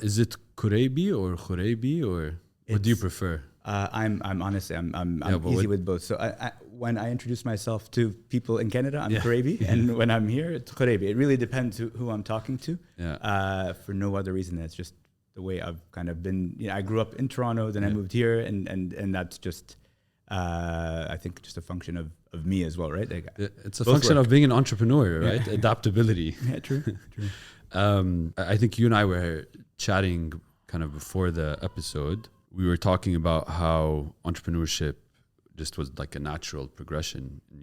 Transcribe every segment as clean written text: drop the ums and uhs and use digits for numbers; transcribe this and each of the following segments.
Is it Khoreibi or Khoreibi, or what do you prefer? I'm honestly easy with both. So when I introduce myself to people in Canada, I'm Khoreibi, and when I'm here, it's Khoreibi. It really depends who I'm talking to. For no other reason. It's just the way I've kind of been. I grew up in Toronto, then I moved here, and that's just I think just a function of me as well, right? Like, it's a function of being an entrepreneur, right? Adaptability. Yeah, true. I think you and I were chatting kind of before the episode. We were talking about how entrepreneurship just was like a natural progression in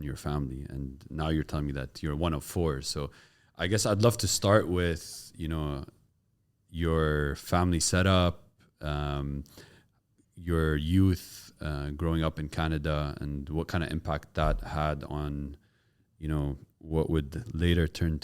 your family, and now you're telling me that you're one of four. So I guess I'd love to start with your family setup, your youth growing up in Canada, and what kind of impact that had on what would later turn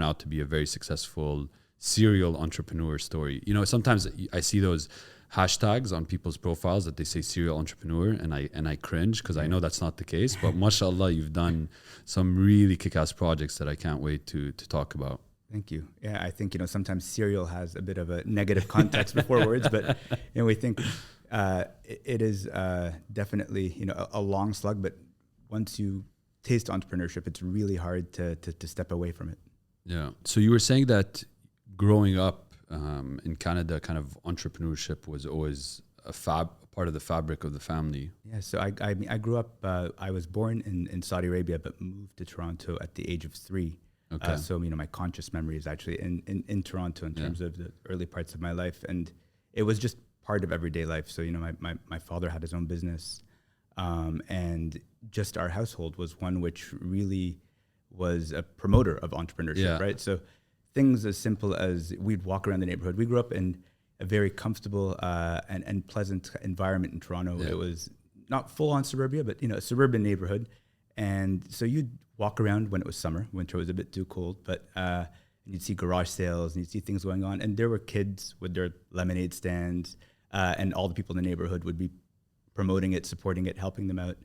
out to be a very successful serial entrepreneur story. Sometimes I see those hashtags on people's profiles that they say serial entrepreneur, and I cringe because I know that's not the case. But mashallah, you've done some really kick-ass projects that I can't wait to talk about. Thank you. Yeah, I think sometimes serial has a bit of a negative context before words, but we think it is definitely a long slug. But once you taste entrepreneurship, it's really hard to step away from it. Yeah. So you were saying that growing up in Canada, kind of entrepreneurship was always a part of the fabric of the family. Yeah. So I grew up. I was born in Saudi Arabia, but moved to Toronto at the age of 3. Okay. So my conscious memory is actually in Toronto in terms of the early parts of my life, and it was just part of everyday life. So my father had his own business, and just our household was one which really was a promoter of entrepreneurship, right? So things as simple as we'd walk around the neighborhood. We grew up in a very comfortable and pleasant environment in Toronto. It was not full on suburbia, but a suburban neighborhood. And so you'd walk around when it was summer. Winter was a bit too cold, but you'd see garage sales and you'd see things going on. And there were kids with their lemonade stands, and all the people in the neighborhood would be promoting it, supporting it, helping them out.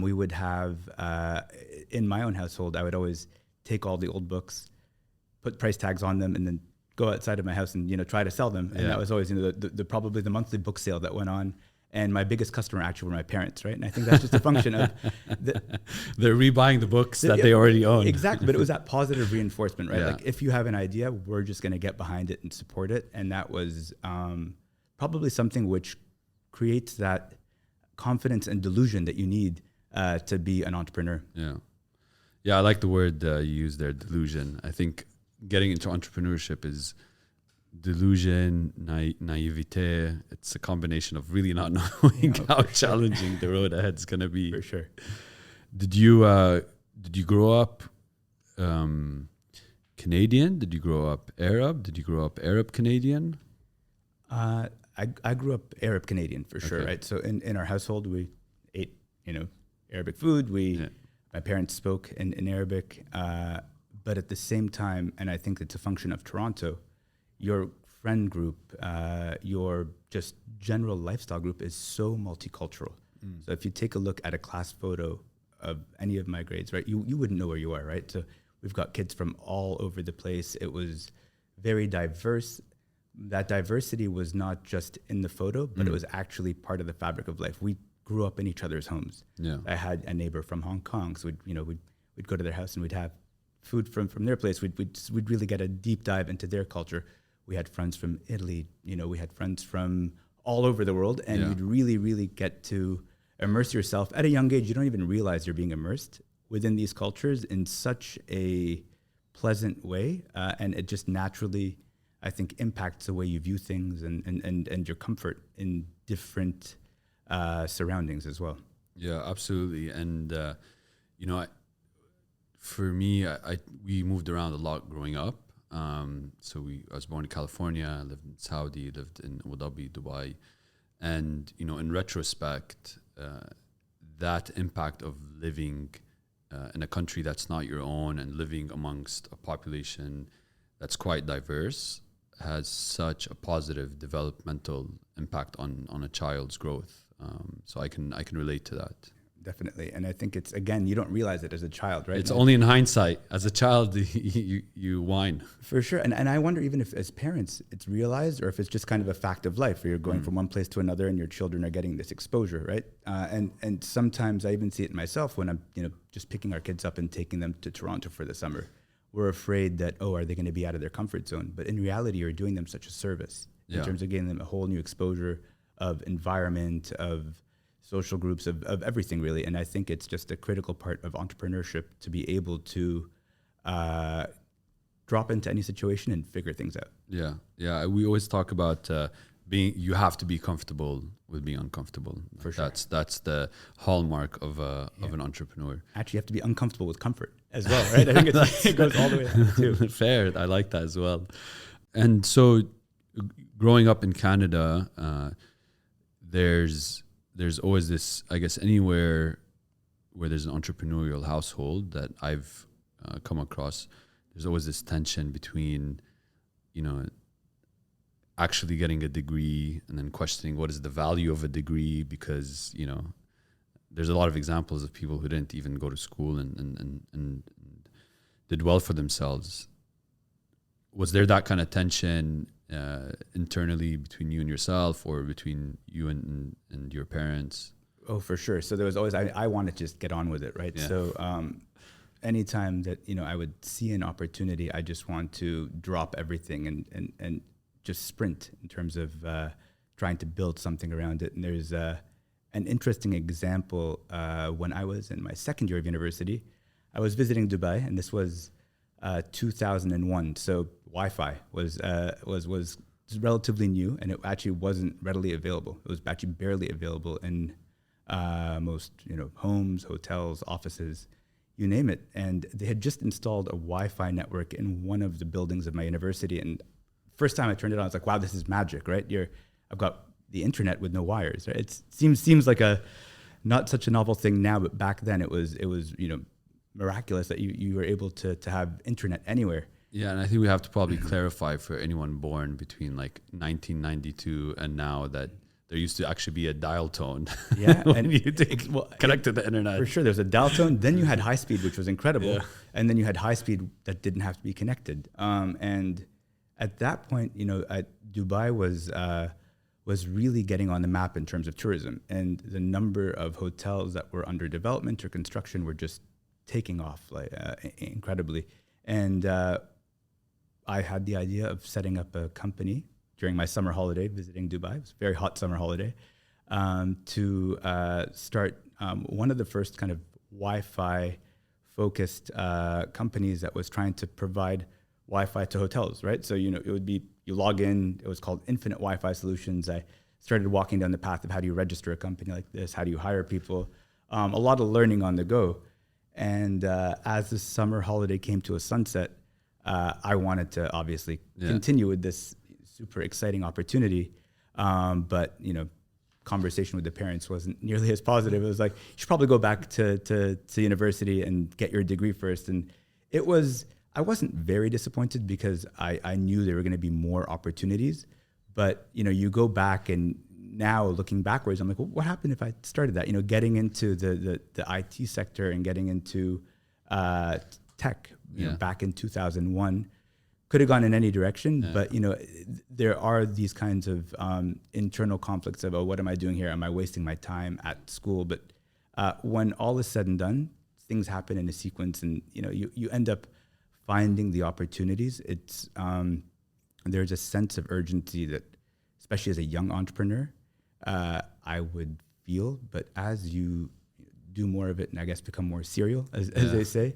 We would have, in my own household, I would always take all the old books, put price tags on them, and then go outside of my house and try to sell them. And that was always the probably the monthly book sale that went on. And my biggest customer actually were my parents, right? And I think that's just a function of they're rebuying the books that they already own. Exactly, but it was that positive reinforcement, right? Like if you have an idea, we're just going to get behind it and support it. And that was probably something which creates that confidence and delusion that you need to be an entrepreneur. Yeah, I like the word you used there, delusion. I think getting into entrepreneurship is delusion, naivete. It's a combination of really not knowing how challenging the road ahead is going to be. For sure. Did you grow up Canadian? Did you grow up Arab? Did you grow up Arab Canadian? I grew up Arab Canadian for sure, right? So in our household, we ate Arabic food. My parents spoke in Arabic, but at the same time, and I think it's a function of Toronto, your friend group, your just general lifestyle group is so multicultural. So if you take a look at a class photo of any of my grades, right, you wouldn't know where you are, right? So we've got kids from all over the place. It was very diverse. That diversity was not just in the photo, but it was actually part of the fabric of life. We grew up in each other's homes. I had a neighbor from Hong Kong, so we'd go to their house and we'd have food from their place. We'd really get a deep dive into their culture. We had friends from Italy, we had friends from all over the world, and you'd really, really get to immerse yourself at a young age. You don't even realize you're being immersed within these cultures in such a pleasant way, and it just naturally, I think, impacts the way you view things and your comfort in different surroundings as well. Yeah, absolutely. And for me, we moved around a lot growing up. So I was born in California, I lived in Saudi, lived in Abu Dhabi, Dubai. And, in retrospect, that impact of living in a country that's not your own and living amongst a population that's quite diverse has such a positive developmental impact on a child's growth. So I can relate to that. Definitely. And I think it's, again, you don't realize it as a child, right? It's only in hindsight. As a child, you whine. For sure. And I wonder even if as parents it's realized, or if it's just kind of a fact of life where you're going from one place to another and your children are getting this exposure, right? And sometimes I even see it myself when I'm, just picking our kids up and taking them to Toronto for the summer. We're afraid that, are they going to be out of their comfort zone? But in reality, you're doing them such a service in terms of getting them a whole new exposure of environment, of social groups, of everything really. And I think it's just a critical part of entrepreneurship to be able to drop into any situation and figure things out. Yeah. Yeah. We always talk about you have to be comfortable with being uncomfortable. For sure. That's the hallmark of an entrepreneur. Actually, you have to be uncomfortable with comfort as well, right? I think it goes all the way down too. Fair. I like that as well. And so growing up in Canada, there's always this, I guess, anywhere where there's an entrepreneurial household that I've come across, there's always this tension between, actually getting a degree and then questioning what is the value of a degree, because, there's a lot of examples of people who didn't even go to school and did well for themselves. Was there that kind of tension internally between you and yourself, or between you and your parents? Oh, for sure. So there was always, I want to just get on with it, right? Yeah. So anytime that, I would see an opportunity, I just want to drop everything and just sprint in terms of trying to build something around it. And there's an interesting example. When I was in my second year of university, I was visiting Dubai, and this was 2001. So Wi-Fi was relatively new, and it actually wasn't readily available. It was actually barely available in most homes, hotels, offices, you name it. And they had just installed a Wi-Fi network in one of the buildings of my university. And first time I turned it on, I was like, wow, this is magic, right? I've got the internet with no wires, right? It seems like not such a novel thing now, but back then it was miraculous that you were able to have internet anywhere. Yeah, and I think we have to probably clarify for anyone born between like 1992 and now that there used to actually be a dial tone. Yeah, and you connect to the internet. For sure, there's a dial tone. Then you had high speed, which was incredible, and then you had high speed that didn't have to be connected. And at that point, Dubai was really getting on the map in terms of tourism, and the number of hotels that were under development or construction were just taking off incredibly. And I had the idea of setting up a company during my summer holiday, visiting Dubai. It was a very hot summer holiday, to start one of the first kind of Wi-Fi focused companies that was trying to provide Wi-Fi to hotels, right? So, it would be, you log in, it was called Infinite Wi-Fi Solutions. I started walking down the path of how do you register a company like this? How do you hire people? A lot of learning on the go. And as the summer holiday came to a sunset, I wanted to obviously continue with this super exciting opportunity. But, conversation with the parents wasn't nearly as positive. It was like, you should probably go back to university and get your degree first. And I wasn't very disappointed because I knew there were going to be more opportunities. But, you go back, and now looking backwards, I'm like, well, what happened if I started that? getting into the IT sector and getting into tech back in 2001 could have gone in any direction. Yeah. But, there are these kinds of internal conflicts of, what am I doing here? Am I wasting my time at school? But when all is said and done, things happen in a sequence, and, you end up finding the opportunities. It's there's a sense of urgency that, especially as a young entrepreneur, I would feel. But as you do more of it, and I guess become more serial, as they say,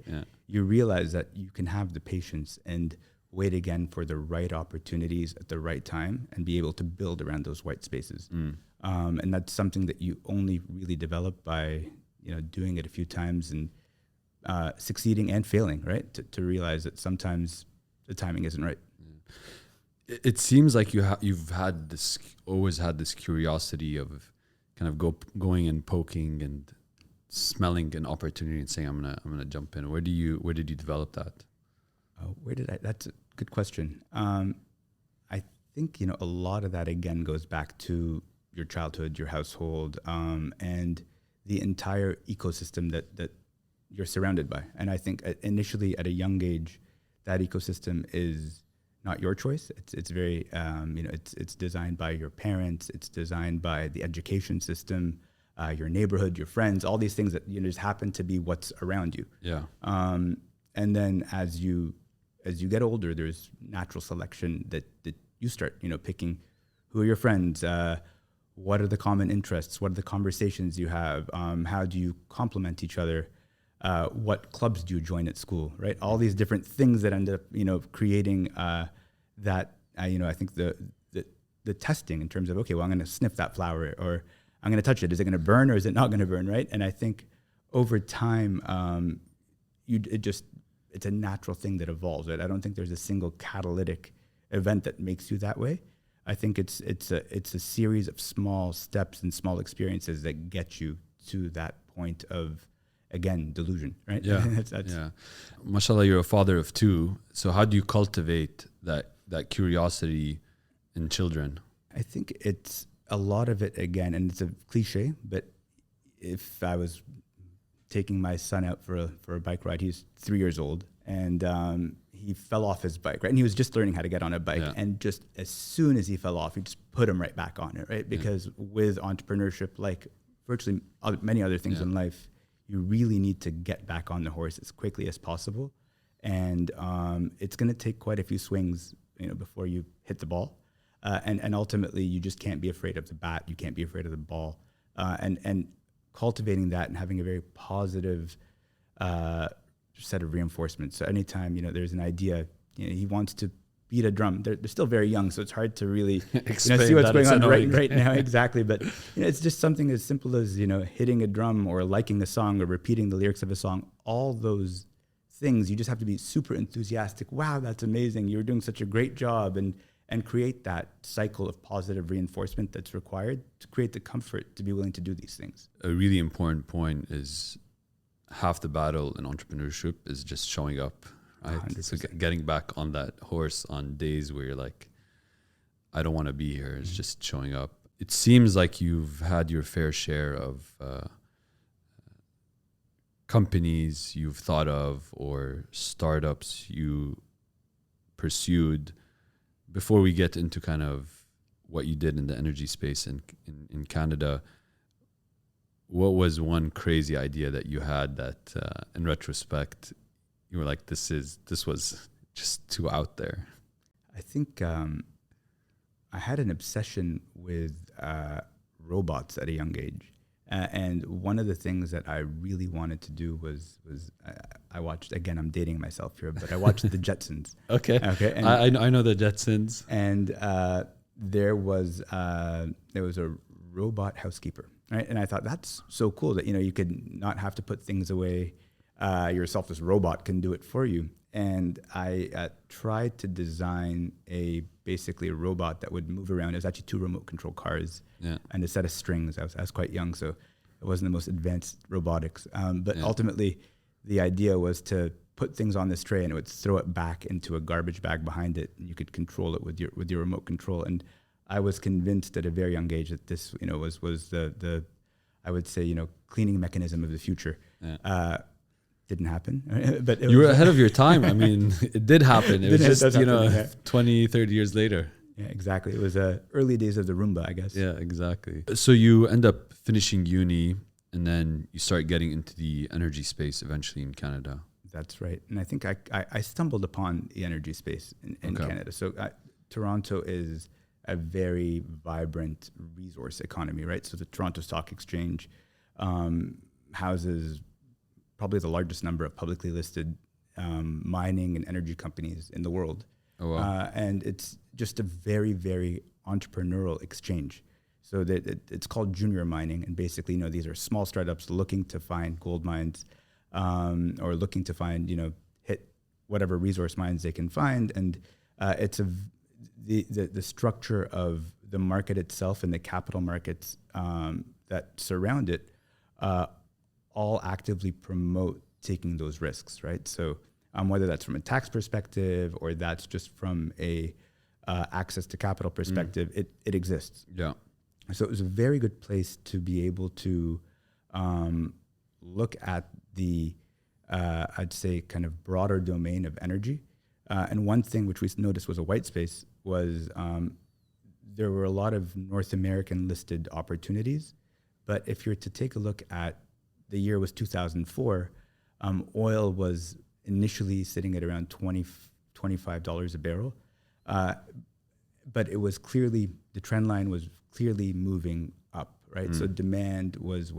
you realize that you can have the patience and wait again for the right opportunities at the right time, and be able to build around those white spaces. And that's something that you only really develop by doing it a few times and succeeding and failing, right? To realize that sometimes the timing isn't right. It seems like you've always had this curiosity of kind of going and poking and smelling an opportunity and saying, I'm gonna jump in. Where did you develop that? That's a good question. I think a lot of that again goes back to your childhood, your household, and the entire ecosystem that you're surrounded by. And I think initially at a young age, that ecosystem is not your choice. It's very, it's designed by your parents. It's designed by the education system, your neighborhood, your friends, all these things that, just happen to be what's around you. Yeah. And then as you get older, there's natural selection that you start, picking who are your friends, what are the common interests, what are the conversations you have, how do you complement each other, what clubs do you join at school, right? All these different things that end up, creating that, I think the testing in terms of, okay, well, I'm going to sniff that flower, or I'm going to touch it. Is it going to burn, or is it not going to burn, right? And I think over time, it's a natural thing that evolves, right? I don't think there's a single catalytic event that makes you that way. I think it's a series of small steps and small experiences that get you to that point of, again, delusion, right? Yeah. Yeah. Mashallah, you're a father of two. So how do you cultivate that curiosity in children? I think it's a lot of it, again, and it's a cliche, but if I was taking my son out for a bike ride, he's 3 years old, and he fell off his bike, right? And he was just learning how to get on a bike. And just as soon as he fell off, he just put him right back on it, right? Because with entrepreneurship, like virtually many other things in life, you really need to get back on the horse as quickly as possible. And it's going to take quite a few swings, before you hit the ball. And ultimately, you just can't be afraid of the bat. You can't be afraid of the ball. And cultivating that and having a very positive set of reinforcements. So anytime, there's an idea, he wants to beat a drum. They're still very young, so it's hard to really see what's going on right now. Exactly. But it's just something as simple as, hitting a drum or liking a song or repeating the lyrics of a song. All those things, you just have to be super enthusiastic. Wow, that's amazing. You're doing such a great job. And create that cycle of positive reinforcement that's required to create the comfort to be willing to do these things. A really important point is half the battle in entrepreneurship is just showing up, right? 100%. So getting back on that horse on days where you're like, I don't want to be here. It's just showing up. It seems like you've had your fair share of companies you've thought of or startups you pursued. Before we get into kind of what you did in the energy space in Canada, what was one crazy idea that you had that in retrospect you were like, this was just too out there? I think I had an obsession with robots at a young age. And one of the things that I really wanted to do was I watched, again, I'm dating myself here, but I watched the Jetsons. Okay. And I know the Jetsons. And there was a robot housekeeper, right? And I thought that's so cool that, you could not have to put things away yourself. This robot can do it for you. And I tried to design basically a robot that would move around. It was actually 2 remote control cars and a set of strings. I was quite young, so it wasn't the most advanced robotics. But ultimately, the idea was to put things on this tray and it would throw it back into a garbage bag behind it. And you could control it with your remote control. And I was convinced at a very young age that this, was the I would say, cleaning mechanism of the future. Yeah. Didn't happen, but you were ahead of your time. I mean, it did happen. It was just, 20, 30 years later. Yeah, exactly. It was early days of the Roomba, I guess. Yeah, exactly. So you end up finishing uni and then you start getting into the energy space eventually in Canada. That's right. And I think I stumbled upon the energy space in Canada. So Toronto is a very vibrant resource economy, right? So the Toronto Stock Exchange houses probably the largest number of publicly listed mining and energy companies in the world. Oh, wow. And it's just a very, very entrepreneurial exchange. So that it's called junior mining. And basically, these are small startups looking to find gold mines or looking to find, hit whatever resource mines they can find. And it's the structure of the market itself and the capital markets that surround it all actively promote taking those risks, right? So whether that's from a tax perspective or that's just from a access to capital perspective, it exists. Yeah. So it was a very good place to be able to look at the, I'd say, kind of broader domain of energy. And one thing which we noticed was a white space was there were a lot of North American listed opportunities. But if you're to take a look at the year was 2004, oil was initially sitting at around $25 a barrel. But it was clearly, the trend line was clearly moving up, right? So demand was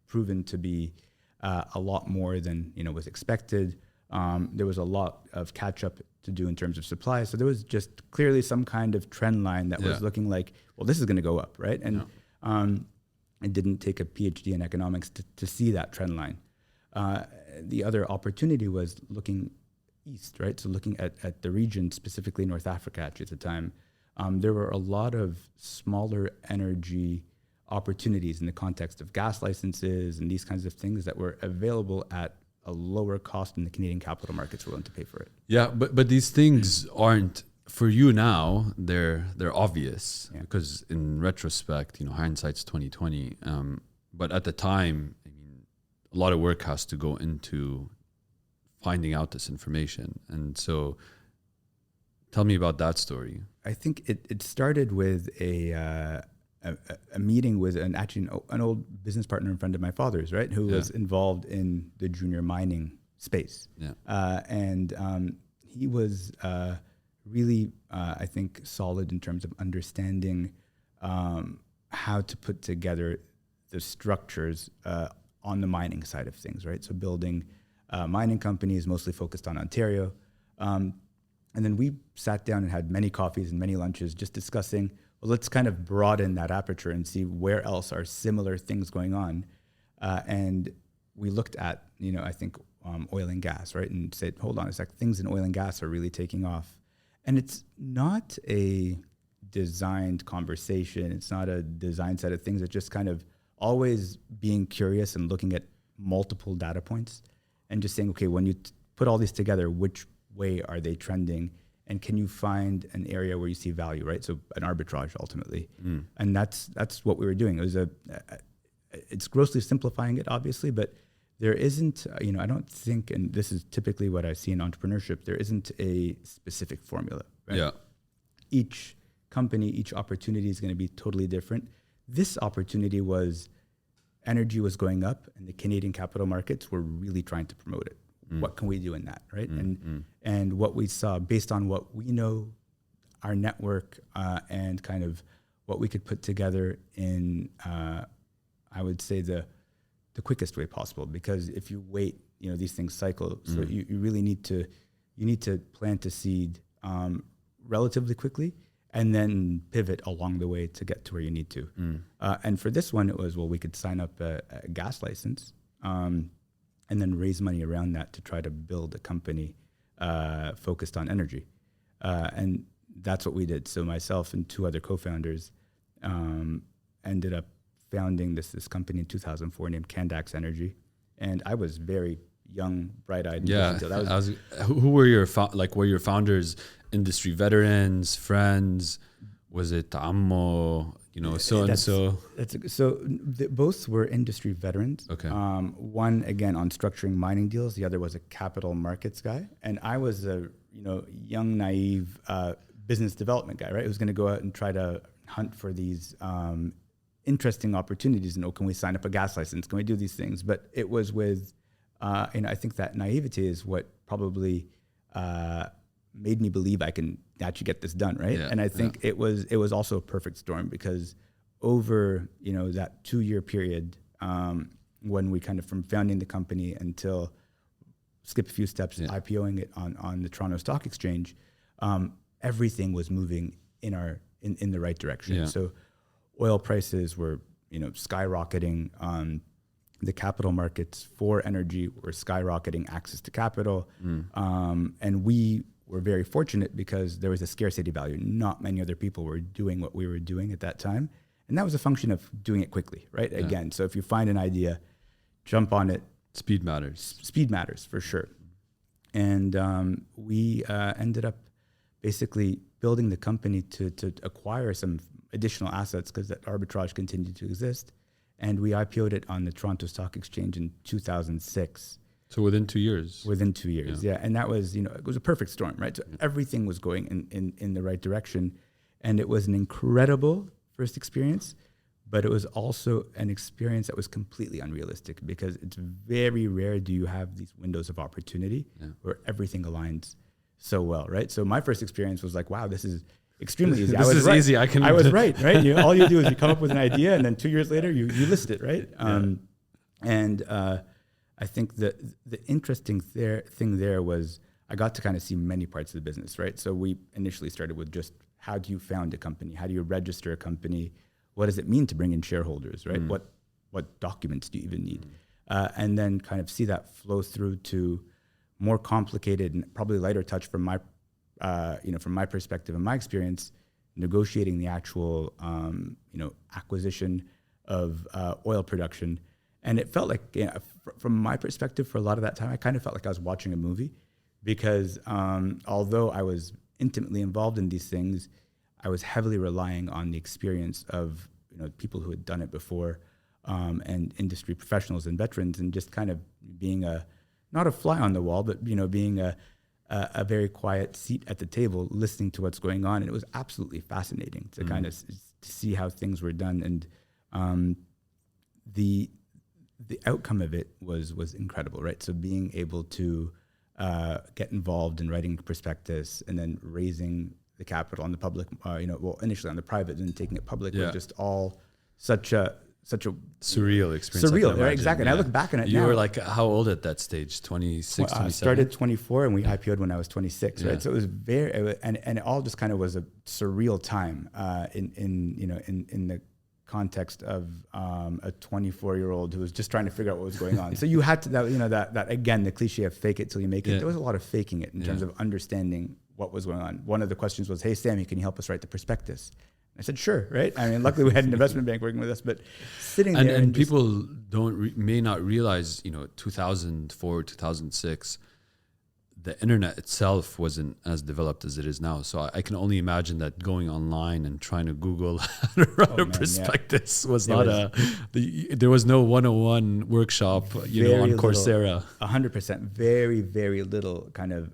proven to be a lot more than was expected. There was a lot of catch up to do in terms of supply. So there was just clearly some kind of trend line that was looking like, well, this is going to go up, right? And I didn't take a PhD in economics to see that trend line. The other opportunity was looking east, right? So looking at the region, specifically North Africa actually at the time, there were a lot of smaller energy opportunities in the context of gas licenses and these kinds of things that were available at a lower cost than the Canadian capital markets were willing to pay for it. Yeah, but these things aren't, for you now, they're obvious because in retrospect, hindsight's 2020. But at the time, I mean, a lot of work has to go into finding out this information. And so tell me about that story. I think it started with a meeting with an old business partner and friend of my father's, right, who was involved in the junior mining space. And he was really, I think, solid in terms of understanding how to put together the structures on the mining side of things, right? So building mining companies mostly focused on Ontario. And then we sat down and had many coffees and many lunches just discussing, well, let's kind of broaden that aperture and see where else are similar things going on. And we looked at, I think, oil and gas, right? And said, hold on a sec, things in oil and gas are really taking off. And it's not a designed conversation. It's not a designed set of things. It's just kind of always being curious and looking at multiple data points and just saying, okay, when you put all these together, which way are they trending? And can you find an area where you see value, right? So an arbitrage ultimately. And that's what we were doing. It was it's grossly simplifying it, obviously, but there isn't, I don't think, and this is typically what I see in entrepreneurship, there isn't a specific formula, right? Yeah. Each company, each opportunity is going to be totally different. This opportunity was energy was going up and the Canadian capital markets were really trying to promote it. What can we do in that, right? And what we saw based on what we know, our network, and kind of what we could put together in, I would say the quickest way possible. Because if you wait, these things cycle. So you really need to plant a seed relatively quickly and then pivot along the way to get to where you need to. And for this one, it was, well, we could sign up a gas license. And then raise money around that to try to build a company focused on energy. And that's what we did. So myself and two other co-founders ended up founding this company in 2004 named Candax Energy. And I was very young, bright-eyed. Yeah. Who were your were your founders industry veterans, friends? Was it Ammo? So both were industry veterans. Okay. One again on structuring mining deals. The other was a capital markets guy, and I was a young, naive business development guy, right? Who's going to go out and try to hunt for these interesting opportunities. And can we sign up a gas license? Can we do these things? But it was with, I think that naivety is what probably made me believe I can actually get this done, right? And I think it was also a perfect storm because over that 2-year period, when we kind of from founding the company until skip a few steps, IPOing it on the Toronto Stock Exchange, everything was moving in the right direction. So oil prices were skyrocketing. The capital markets for energy were skyrocketing access to capital, and we were very fortunate because there was a scarcity value. Not many other people were doing what we were doing at that time. And that was a function of doing it quickly, right? Yeah. Again, so if you find an idea, jump on it. Speed matters. Speed matters, for sure. And we ended up basically building the company to acquire some additional assets because that arbitrage continued to exist. and we IPO'd it on the Toronto Stock Exchange in 2006. So within 2 years? Within 2 years, yeah. And that was, it was a perfect storm, right? So everything was going in the right direction. And it was an incredible first experience, but it was also an experience that was completely unrealistic, because it's very rare do you have these windows of opportunity where everything aligns so well, right? So my first experience was like, wow, this is extremely easy. This is right. Easy. I was right? All you do is you come up with an idea, and then 2 years later you list it, right? I think the interesting thing there was I got to kind of see many parts of the business, right? So we initially started with just how do you found a company? How do you register a company? What does it mean to bring in shareholders, right? What documents do you even need? And then kind of see that flow through to more complicated and probably lighter touch from my perspective and my experience, negotiating the actual, acquisition of oil production. And it felt like, from my perspective, for a lot of that time, I kind of felt like I was watching a movie, because although I was intimately involved in these things, I was heavily relying on the experience of people who had done it before, and industry professionals and veterans, and just kind of being not a fly on the wall, but being a very quiet seat at the table, listening to what's going on. And it was absolutely fascinating to kind of to see how things were done, and the outcome of it was incredible, right? So being able to get involved in writing prospectus and then raising the capital on the public, initially on the private and then taking it public, was just all such a surreal experience. Surreal, right? Exactly. And I look back on it now. You were like, how old at that stage? 26, 27? I started 24 and we IPO'd when I was 26, right? So it was and it all just kind of was a surreal time in the context of a 24-year-old who was just trying to figure out what was going on. So you had to, that again, the cliche of fake it till you make it. There was a lot of faking it in terms of understanding what was going on. One of the questions was, hey, Sami, can you help us write the prospectus? I said, sure, right? I mean, luckily we had an investment bank working with us, but sitting there. And people may not realize, 2004, 2006, the internet itself wasn't as developed as it is now. So I can only imagine that going online and trying to Google how to write a prospectus was not there was no 101 workshop, on Coursera. 100%, very, very little kind of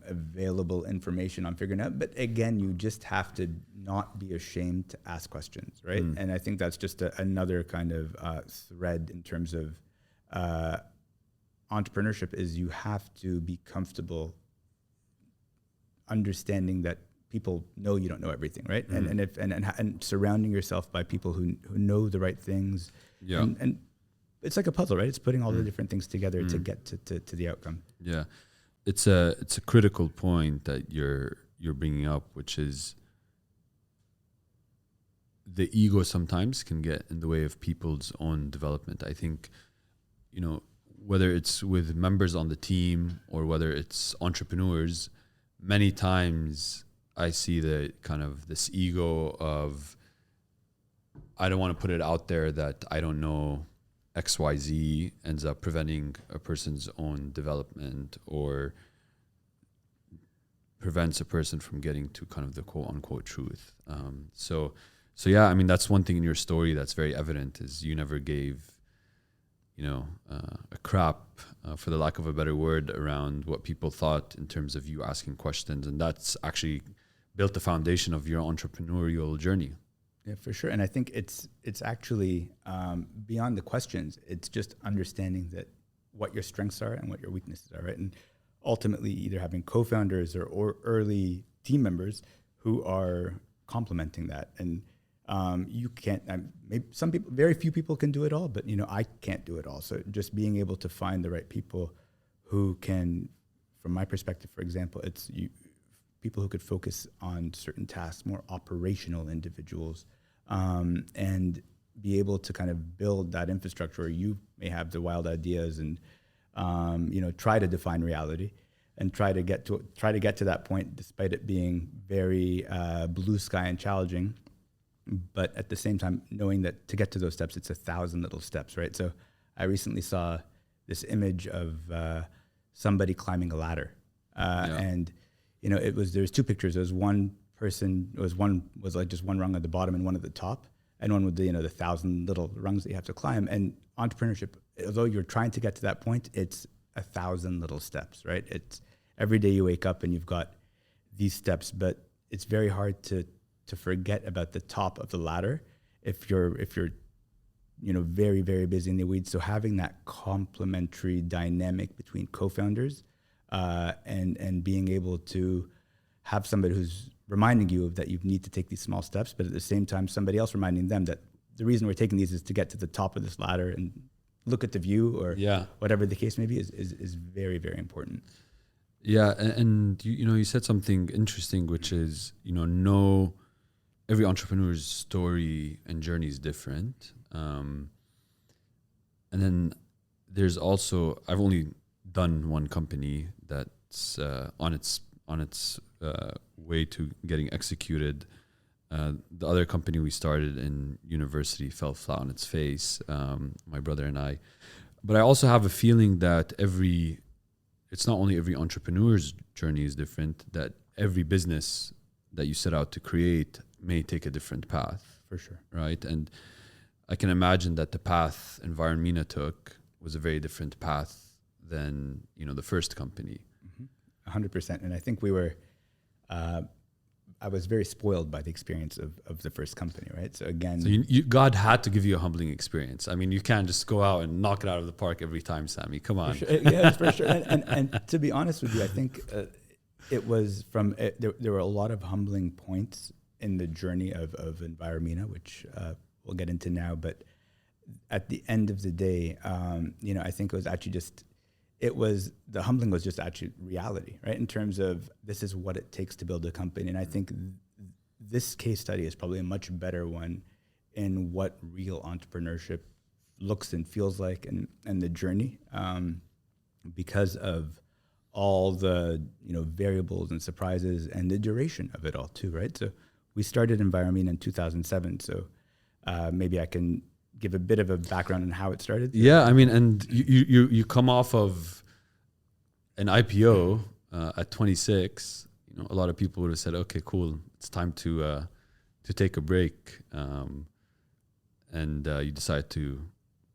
available information on figuring out. But again, you just have to not be ashamed to ask questions, right? And I think that's just another kind of thread in terms of entrepreneurship, is you have to be comfortable understanding that people know you don't know everything, right? And surrounding yourself by people who know the right things. Yeah. And it's like a puzzle, right? It's putting all the different things together to get to the outcome. Yeah. It's a critical point that you're bringing up, which is the ego sometimes can get in the way of people's own development. I think, whether it's with members on the team or whether it's entrepreneurs, many times I see the kind of this ego of, I don't want to put it out there that I don't know XYZ, ends up preventing a person's own development or prevents a person from getting to kind of the quote unquote truth. So yeah, I mean, that's one thing in your story that's very evident, is you never gave a crap, for the lack of a better word, around what people thought in terms of you asking questions. And that's actually built the foundation of your entrepreneurial journey. Yeah, for sure. And I think it's actually beyond the questions. It's just understanding that what your strengths are and what your weaknesses are, right? And ultimately either having co-founders or early team members who are complementing that. And you can't, maybe some people, very few people can do it all, but I can't do it all. So just being able to find the right people who can, from my perspective, for example, it's people who could focus on certain tasks, more operational individuals, and be able to kind of build that infrastructure where you may have the wild ideas and, try to define reality and try to get to that point, despite it being very blue sky and challenging. But at the same time, knowing that to get to those steps, it's 1,000 little steps, right? So I recently saw this image of somebody climbing a ladder. And, there's two pictures. There was one person, one was like just one rung at the bottom and one at the top. and one with the 1,000 little rungs that you have to climb. And entrepreneurship, although you're trying to get to that point, it's 1,000 little steps, right? It's every day you wake up and you've got these steps, but it's very hard to forget about the top of the ladder if you're very, very busy in the weeds. So having that complementary dynamic between co-founders and being able to have somebody who's reminding you of that you need to take these small steps, but at the same time, somebody else reminding them that the reason we're taking these is to get to the top of this ladder and look at the view or whatever the case may be is very, very important. Yeah. And you said something interesting, which is, every entrepreneur's story and journey is different. And then there's also, I've only done one company that's on its way to getting executed. The other company we started in university fell flat on its face, my brother and I. But I also have a feeling that it's not only every entrepreneur's journey is different, that every business that you set out to create may take a different path. For sure. Right? And I can imagine that the path Environmina took was a very different path than, the first company. 100%. And I think I was very spoiled by the experience of the first company, right? So again, God had to give you a humbling experience. I mean, you can't just go out and knock it out of the park every time, Sami. Come on. For sure. Yeah, for sure. And to be honest with you, I think it was there were a lot of humbling points in the journey of Environmina, which we'll get into now. But at the end of the day, I think it was actually the humbling was just actually reality, right? In terms of this is what it takes to build a company. And I think this case study is probably a much better one in what real entrepreneurship looks and feels like and the journey, because of all the, variables and surprises and the duration of it all too, right? So we started Environmina in 2007. So maybe I can give a bit of a background on how it started. Yeah, I mean, and you come off of an IPO at 26. A lot of people would have said, "Okay, cool, it's time to take a break," and you decide to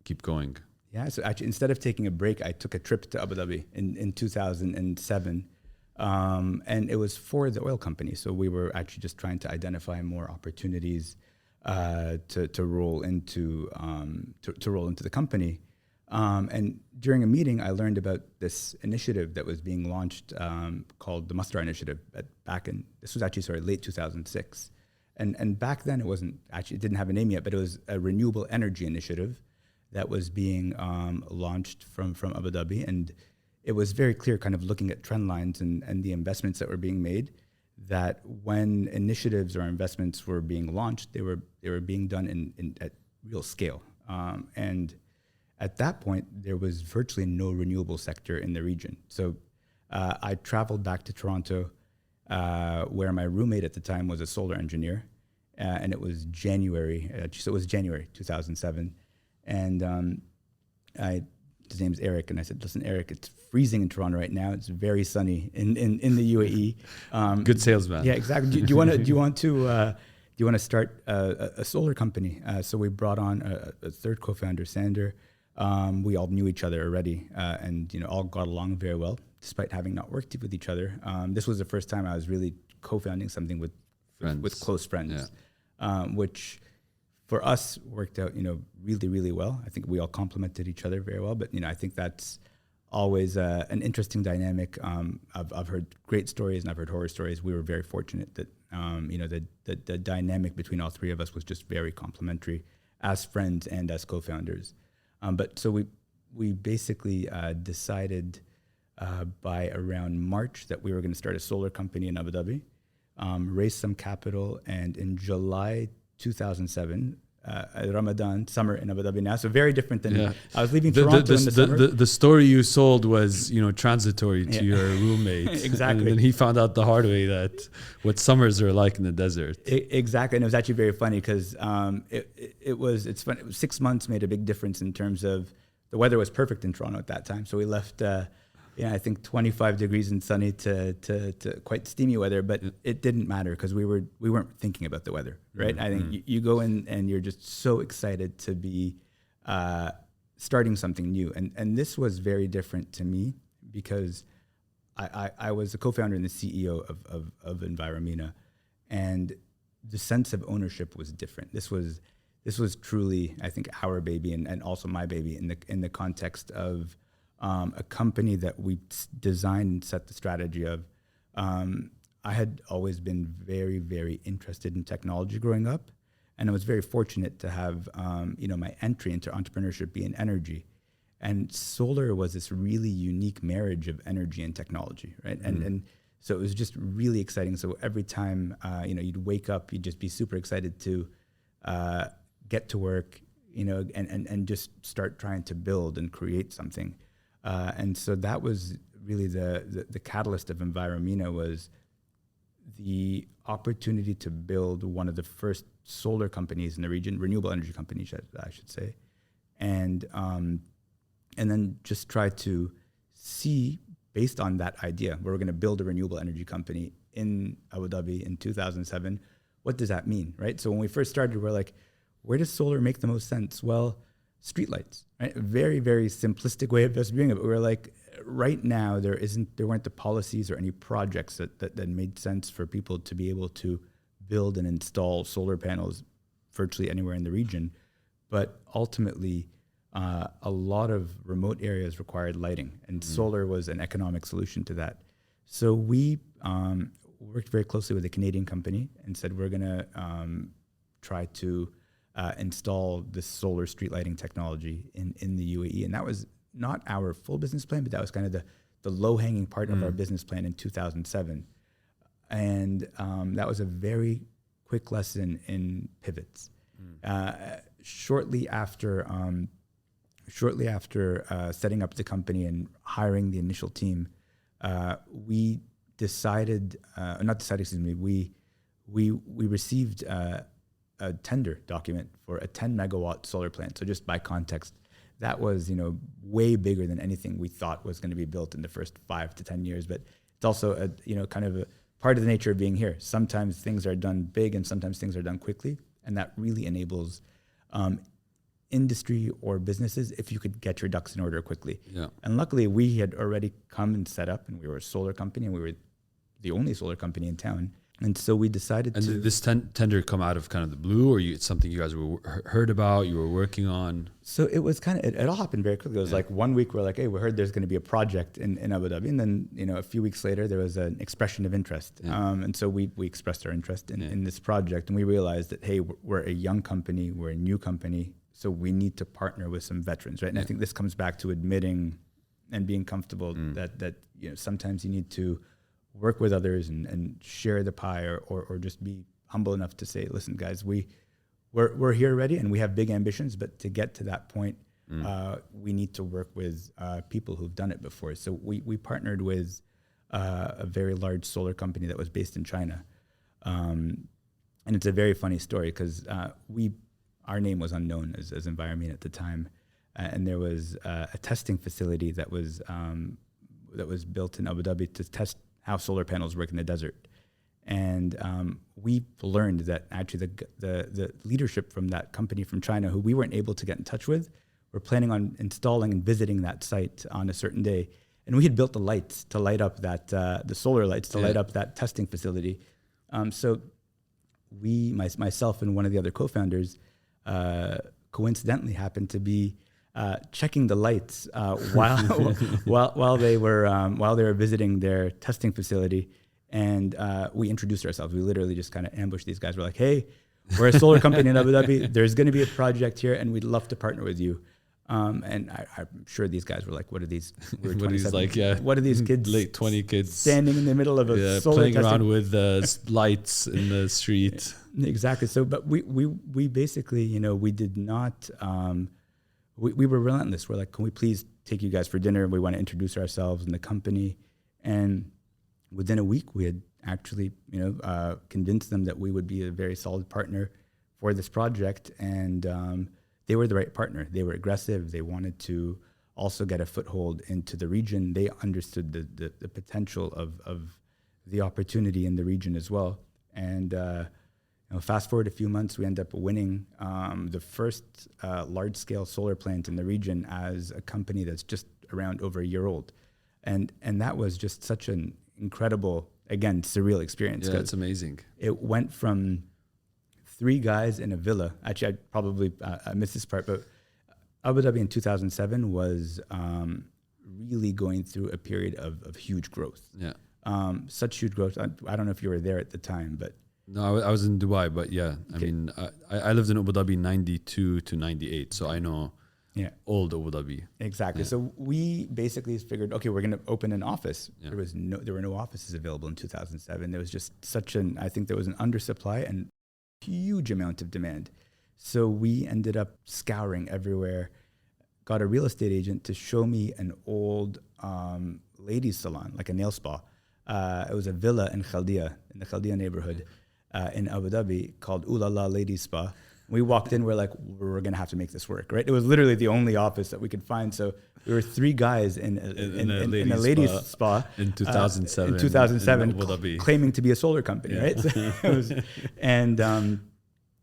keep going. Yeah, so actually, instead of taking a break, I took a trip to Abu Dhabi in 2007, and it was for the oil company. So we were actually just trying to identify more opportunities to roll into the company. And during a meeting, I learned about this initiative that was being launched called the Masdar initiative. This was actually late 2006, and back then it didn't have a name yet, but it was a renewable energy initiative that was being launched from Abu Dhabi, and it was very clear, kind of looking at trend lines and the investments that were being made, that when initiatives or investments were being launched, they were being done at real scale. And at that point, there was virtually no renewable sector in the region. So I traveled back to Toronto, where my roommate at the time was a solar engineer, and it was January. So it was January 2007, and his name's Eric, and I said, "Listen, Eric, it's freezing in Toronto right now. It's very sunny in the UAE." Good salesman. Yeah, exactly. Do you want to start a solar company? So we brought on a third co-founder, Sander. We all knew each other already, and all got along very well, despite having not worked with each other. This was the first time I was really co-founding something with close friends, which for us worked out, really, really well. I think we all complemented each other very well. But I think that's always an interesting dynamic. I've heard great stories and I've heard horror stories. We were very fortunate that the dynamic between all three of us was just very complementary as friends and as co-founders. But so we basically decided by around March that we were going to start a solar company in Abu Dhabi, raise some capital, and in July 2007, Ramadan, summer in Abu Dhabi now. So very different than I was leaving Toronto in the summer. The story you sold was, transitory to your roommate. Exactly. And then he found out the hard way that what summers are like in the desert. Exactly. And it was actually very funny because it's funny. 6 months made a big difference in terms of the weather was perfect in Toronto at that time. So we left Yeah, I think 25 degrees and sunny to quite steamy weather, but it didn't matter because we weren't thinking about the weather, right? I think you go in and you're just so excited to be starting something new. And this was very different to me because I was the co-founder and the CEO of Enviromina, and the sense of ownership was different. This was truly, I think, our baby and also my baby in the context of a company that we designed and set the strategy of. I had always been very, very interested in technology growing up, and I was very fortunate to have my entry into entrepreneurship be in energy. And solar was this really unique marriage of energy and technology, right? And so it was just really exciting. So every time you'd wake up, you'd just be super excited to get to work, and just start trying to build and create something. And so that was really the catalyst of Enviromina, was the opportunity to build one of the first solar companies in the region, renewable energy companies, I should say, and then just try to see, based on that idea, we're going to build a renewable energy company in Abu Dhabi in 2007. What does that mean, right? So when we first started, we're like, where does solar make the most sense? Well, streetlights, right? A very, very simplistic way of us doing it. But we're like, right now, there weren't the policies or any projects that made sense for people to be able to build and install solar panels virtually anywhere in the region. But ultimately, a lot of remote areas required lighting, and solar was an economic solution to that. So we worked very closely with a Canadian company and said, we're going to try to install this solar street lighting technology in the UAE. And that was not our full business plan, but that was kind of the low-hanging part of our business plan in 2007. And that was a very quick lesson in pivots. Shortly after setting up the company and hiring the initial team, we received a tender document for a 10 megawatt solar plant. So just by context, that was way bigger than anything we thought was going to be built in the first 5 to 10 years. But it's also kind of a part of the nature of being here. Sometimes things are done big and sometimes things are done quickly, and that really enables industry or businesses if you could get your ducks in order quickly. Yeah. And luckily we had already come and set up, and we were a solar company, and we were the only solar company in town. And so we decided to... And this tender come out of kind of the blue, or it's something you guys heard about, you were working on? So it was kind of, it all happened very quickly. It was like 1 week we're like, hey, we heard there's going to be a project in Abu Dhabi. And then, a few weeks later, there was an expression of interest. Yeah. And so we expressed our interest in this project, and we realized that, hey, we're a young company, we're a new company, so we need to partner with some veterans, right? And I think this comes back to admitting and being comfortable that sometimes you need to work with others and share the pie, or just be humble enough to say, listen, guys, we're here already and we have big ambitions, but to get to that point, we need to work with people who've done it before. So we partnered with a very large solar company that was based in China. And it's a very funny story because our name was unknown as Enviromina at the time. And there was a testing facility that was built in Abu Dhabi to test how solar panels work in the desert. And we learned that actually the leadership from that company from China, who we weren't able to get in touch with, were planning on installing and visiting that site on a certain day. And we had built the lights to light up that, the solar lights to light up that testing facility. So myself and one of the other co-founders, coincidentally happened to be checking the lights while they were visiting their testing facility, and we introduced ourselves. We literally just kind of ambushed these guys. We're like, "Hey, we're a solar company in Abu Dhabi. There's going to be a project here, and we'd love to partner with you." And I'm sure these guys were like, "What are these? We were what are these kids? Late 20 kids standing in the middle of a solar playing testing around with lights in the street." Exactly. So, but we basically, we did not. We were relentless. We're like, can we please take you guys for dinner? We want to introduce ourselves and the company. And within a week, we had actually, convinced them that we would be a very solid partner for this project. And they were the right partner. They were aggressive. They wanted to also get a foothold into the region. They understood the potential of the opportunity in the region as well. And fast forward a few months, we end up winning the first large-scale solar plant in the region as a company that's just around over a year old. And that was just such an incredible, again, surreal experience. Yeah, it's amazing. It went from 3 guys in a villa. Actually, I probably missed this part, but Abu Dhabi in 2007 was really going through a period of huge growth. Yeah. Such huge growth. I don't know if you were there at the time, but... No, I was in Dubai, but yeah, I mean, I lived in Abu Dhabi 92 to 98, so I know old Abu Dhabi. Exactly. Yeah. So we basically figured, okay, we're going to open an office. Yeah. There were no offices available in 2007. There was just I think there was an undersupply and huge amount of demand. So we ended up scouring everywhere, got a real estate agent to show me an old ladies salon, like a nail spa. It was a villa in the Khaldia neighborhood in Abu Dhabi called Ooh La La Ladies Spa. We walked in, we're like, we're going to have to make this work, right? It was literally the only office that we could find. So we were 3 guys in a ladies spa in 2007. In 2007, in Abu Dhabi. Claiming to be a solar company, right? So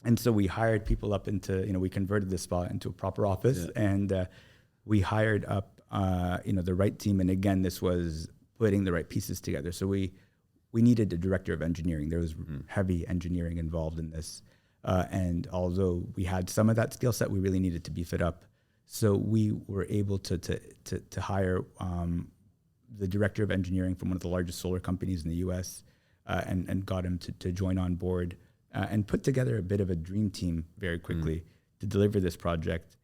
and so we hired people up into, we converted the spa into a proper office, and we hired up, the right team. And again, this was putting the right pieces together. So we needed a director of engineering. There was heavy engineering involved in this. And although we had some of that skill set, we really needed to beef it up. So we were able to hire the director of engineering from one of the largest solar companies in the US, and got him to join on board, and put together a bit of a dream team very quickly to deliver this project.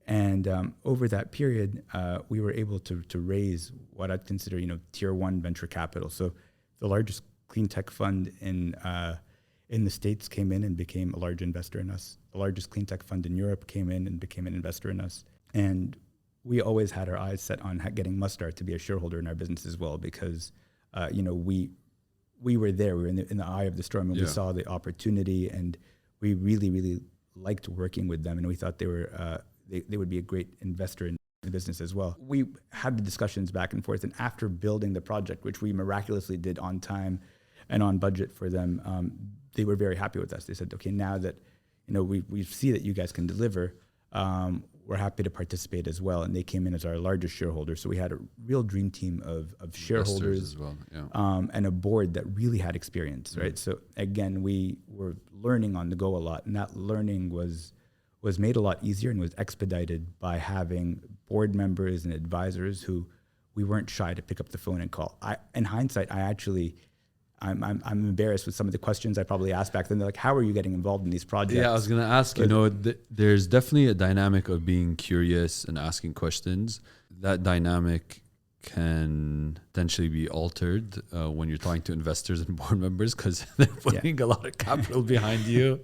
And over that period, we were able to raise what I'd consider, tier 1 venture capital. So the largest clean tech fund in the States came in and became a large investor in us. The largest clean tech fund in Europe came in and became an investor in us. And we always had our eyes set on getting Masdar to be a shareholder in our business as well, because, we were there. We were in the eye of the storm, and we saw the opportunity, and we really, really liked working with them. And we thought they would be a great investor in the business as well. We had the discussions back and forth, and after building the project, which we miraculously did on time and on budget for them, they were very happy with us. They said, okay, now that we see that you guys can deliver, we're happy to participate as well. And they came in as our largest shareholder. So we had a real dream team of shareholders as well, and a board that really had experience, right? So again, we were learning on the go a lot, and that learning was made a lot easier and was expedited by having board members and advisors who we weren't shy to pick up the phone and call. In hindsight, I'm embarrassed with some of the questions I probably asked back then. They're like, how are you getting involved in these projects? Yeah, I was going to ask, there's definitely a dynamic of being curious and asking questions. That dynamic can potentially be altered when you're talking to investors and board members, because they're putting a lot of capital behind you.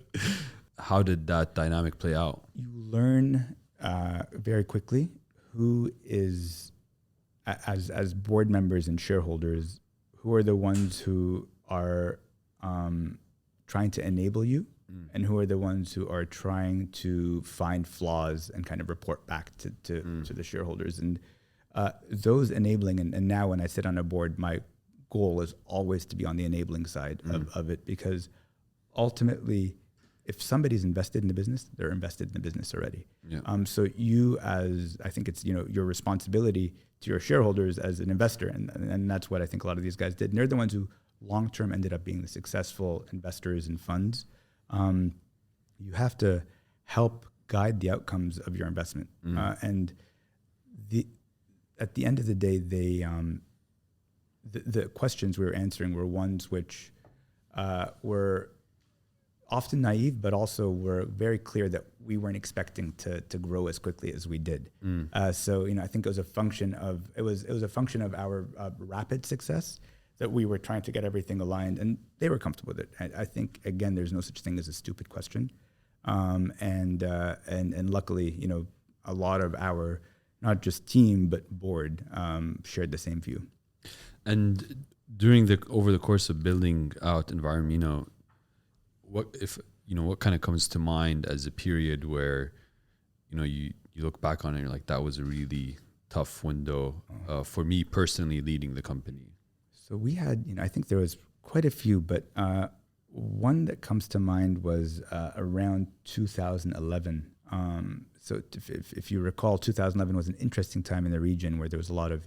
How did that dynamic play out? You learn very quickly who is, as board members and shareholders, who are the ones who are trying to enable you, and who are the ones who are trying to find flaws and kind of report back to the shareholders. And those enabling, and now when I sit on a board, my goal is always to be on the enabling side of it, because ultimately, if somebody's invested in the business, they're invested in the business already. Yeah. So I think it's your responsibility to your shareholders as an investor, and that's what I think a lot of these guys did. And they're the ones who long term ended up being the successful investors and funds. You have to help guide the outcomes of your investment, and at the end of the day, the questions we were answering were ones which were often naive, but also were very clear that we weren't expecting to grow as quickly as we did. So I think it was a function of our rapid success that we were trying to get everything aligned, and they were comfortable with it. I think again, there's no such thing as a stupid question, and luckily, a lot of our not just team but board shared the same view. And over the course of building out environment, what kind of comes to mind as a period where you look back on it and you're like, that was a really tough window for me personally leading the company? So we had, I think there was quite a few, but one that comes to mind was around 2011. So if you recall, 2011 was an interesting time in the region where there was a lot of,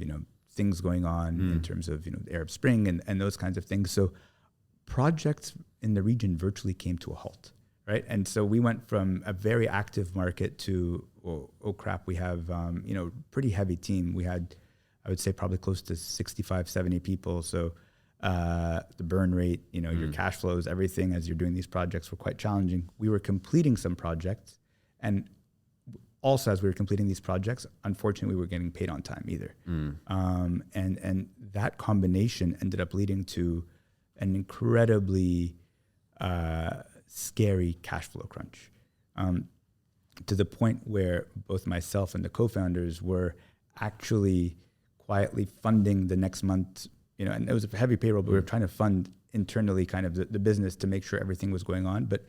things going on in terms of, the Arab Spring and those kinds of things. So projects in the region virtually came to a halt, right? And so we went from a very active market to, oh crap, we have, pretty heavy team. We had, I would say probably close to 65, 70 people. So the burn rate, your cash flows, everything as you're doing these projects were quite challenging. We were completing some projects, and also as we were completing these projects, unfortunately, we were getting paid on time either. And that combination ended up leading to an incredibly scary cash flow crunch, to the point where both myself and the co-founders were actually quietly funding the next month, and it was a heavy payroll, but we were trying to fund internally kind of the business to make sure everything was going on. But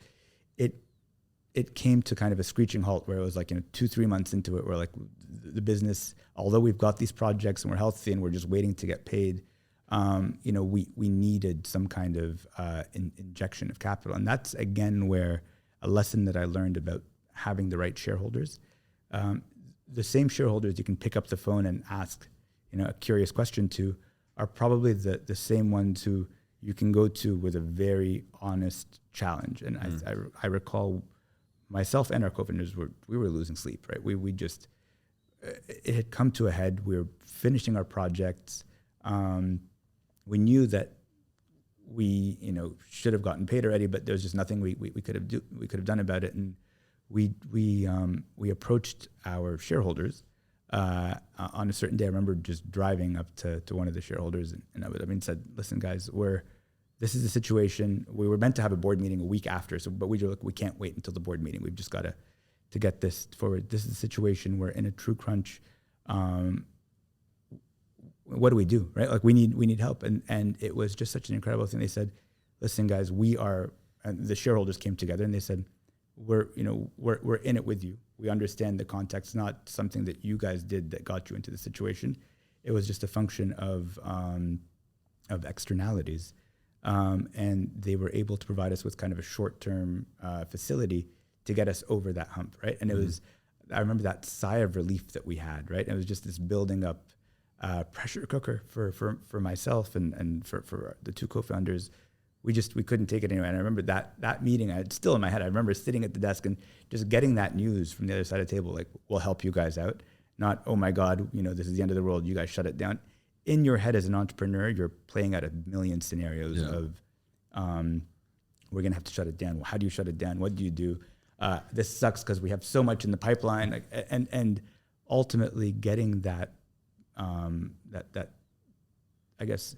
it came to kind of a screeching halt where it was like, 2-3 months into it, where like the business, although we've got these projects and we're healthy and we're just waiting to get paid, we needed some kind of injection of capital. And that's again where a lesson that I learned about having the right shareholders, the same shareholders you can pick up the phone and ask, a curious question to, are probably the same ones who you can go to with a very honest challenge. And I recall myself and our co-founders we were losing sleep, right? We just, it had come to a head. We were finishing our projects. We knew that we, should have gotten paid already, but there was just nothing we could have done about it. And we approached our shareholders on a certain day. I remember just driving up to one of the shareholders and I said, listen guys, this is the situation. We were meant to have a board meeting a week after, but we can't wait until the board meeting. We've just got to get this forward. This is the situation. We're in a true crunch. What do we do, right? Like we need help. And it was just such an incredible thing. They said, listen guys, and the shareholders came together and they said, we're in it with you. We understand the context, not something that you guys did that got you into the situation. It was just a function of externalities. And they were able to provide us with kind of a short-term facility to get us over that hump, right? And it was, I remember that sigh of relief that we had, right? And it was just this building up pressure cooker for myself and for the two co-founders. We couldn't take it anymore. And I remember that meeting, it's still in my head. I remember sitting at the desk and just getting that news from the other side of the table, like, we'll help you guys out. Not, oh my God, this is the end of the world. You guys shut it down. In your head as an entrepreneur, you're playing out a million scenarios of, we're going to have to shut it down. Well, how do you shut it down? What do you do? This sucks because we have so much in the pipeline. And ultimately getting that, I guess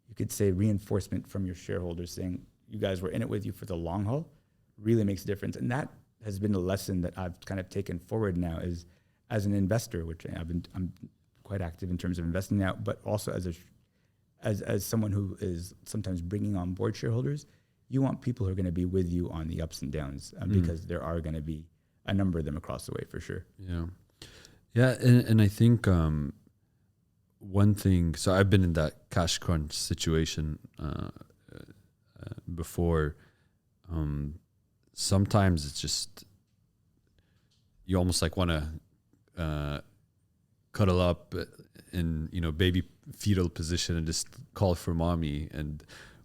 you could say, reinforcement from your shareholders saying, you guys were in it with you for the long haul, really makes a difference. And that has been a lesson that I've kind of taken forward now is as an investor, which I'm quite active in terms of investing now, but also as someone who is sometimes bringing on board shareholders, you want people who are going to be with you on the ups and downs because there are going to be a number of them across the way for sure. Yeah. And I think one thing, so I've been in that cash crunch situation before. Sometimes it's just, you almost like want to cuddle up in, baby fetal position and just call for mommy,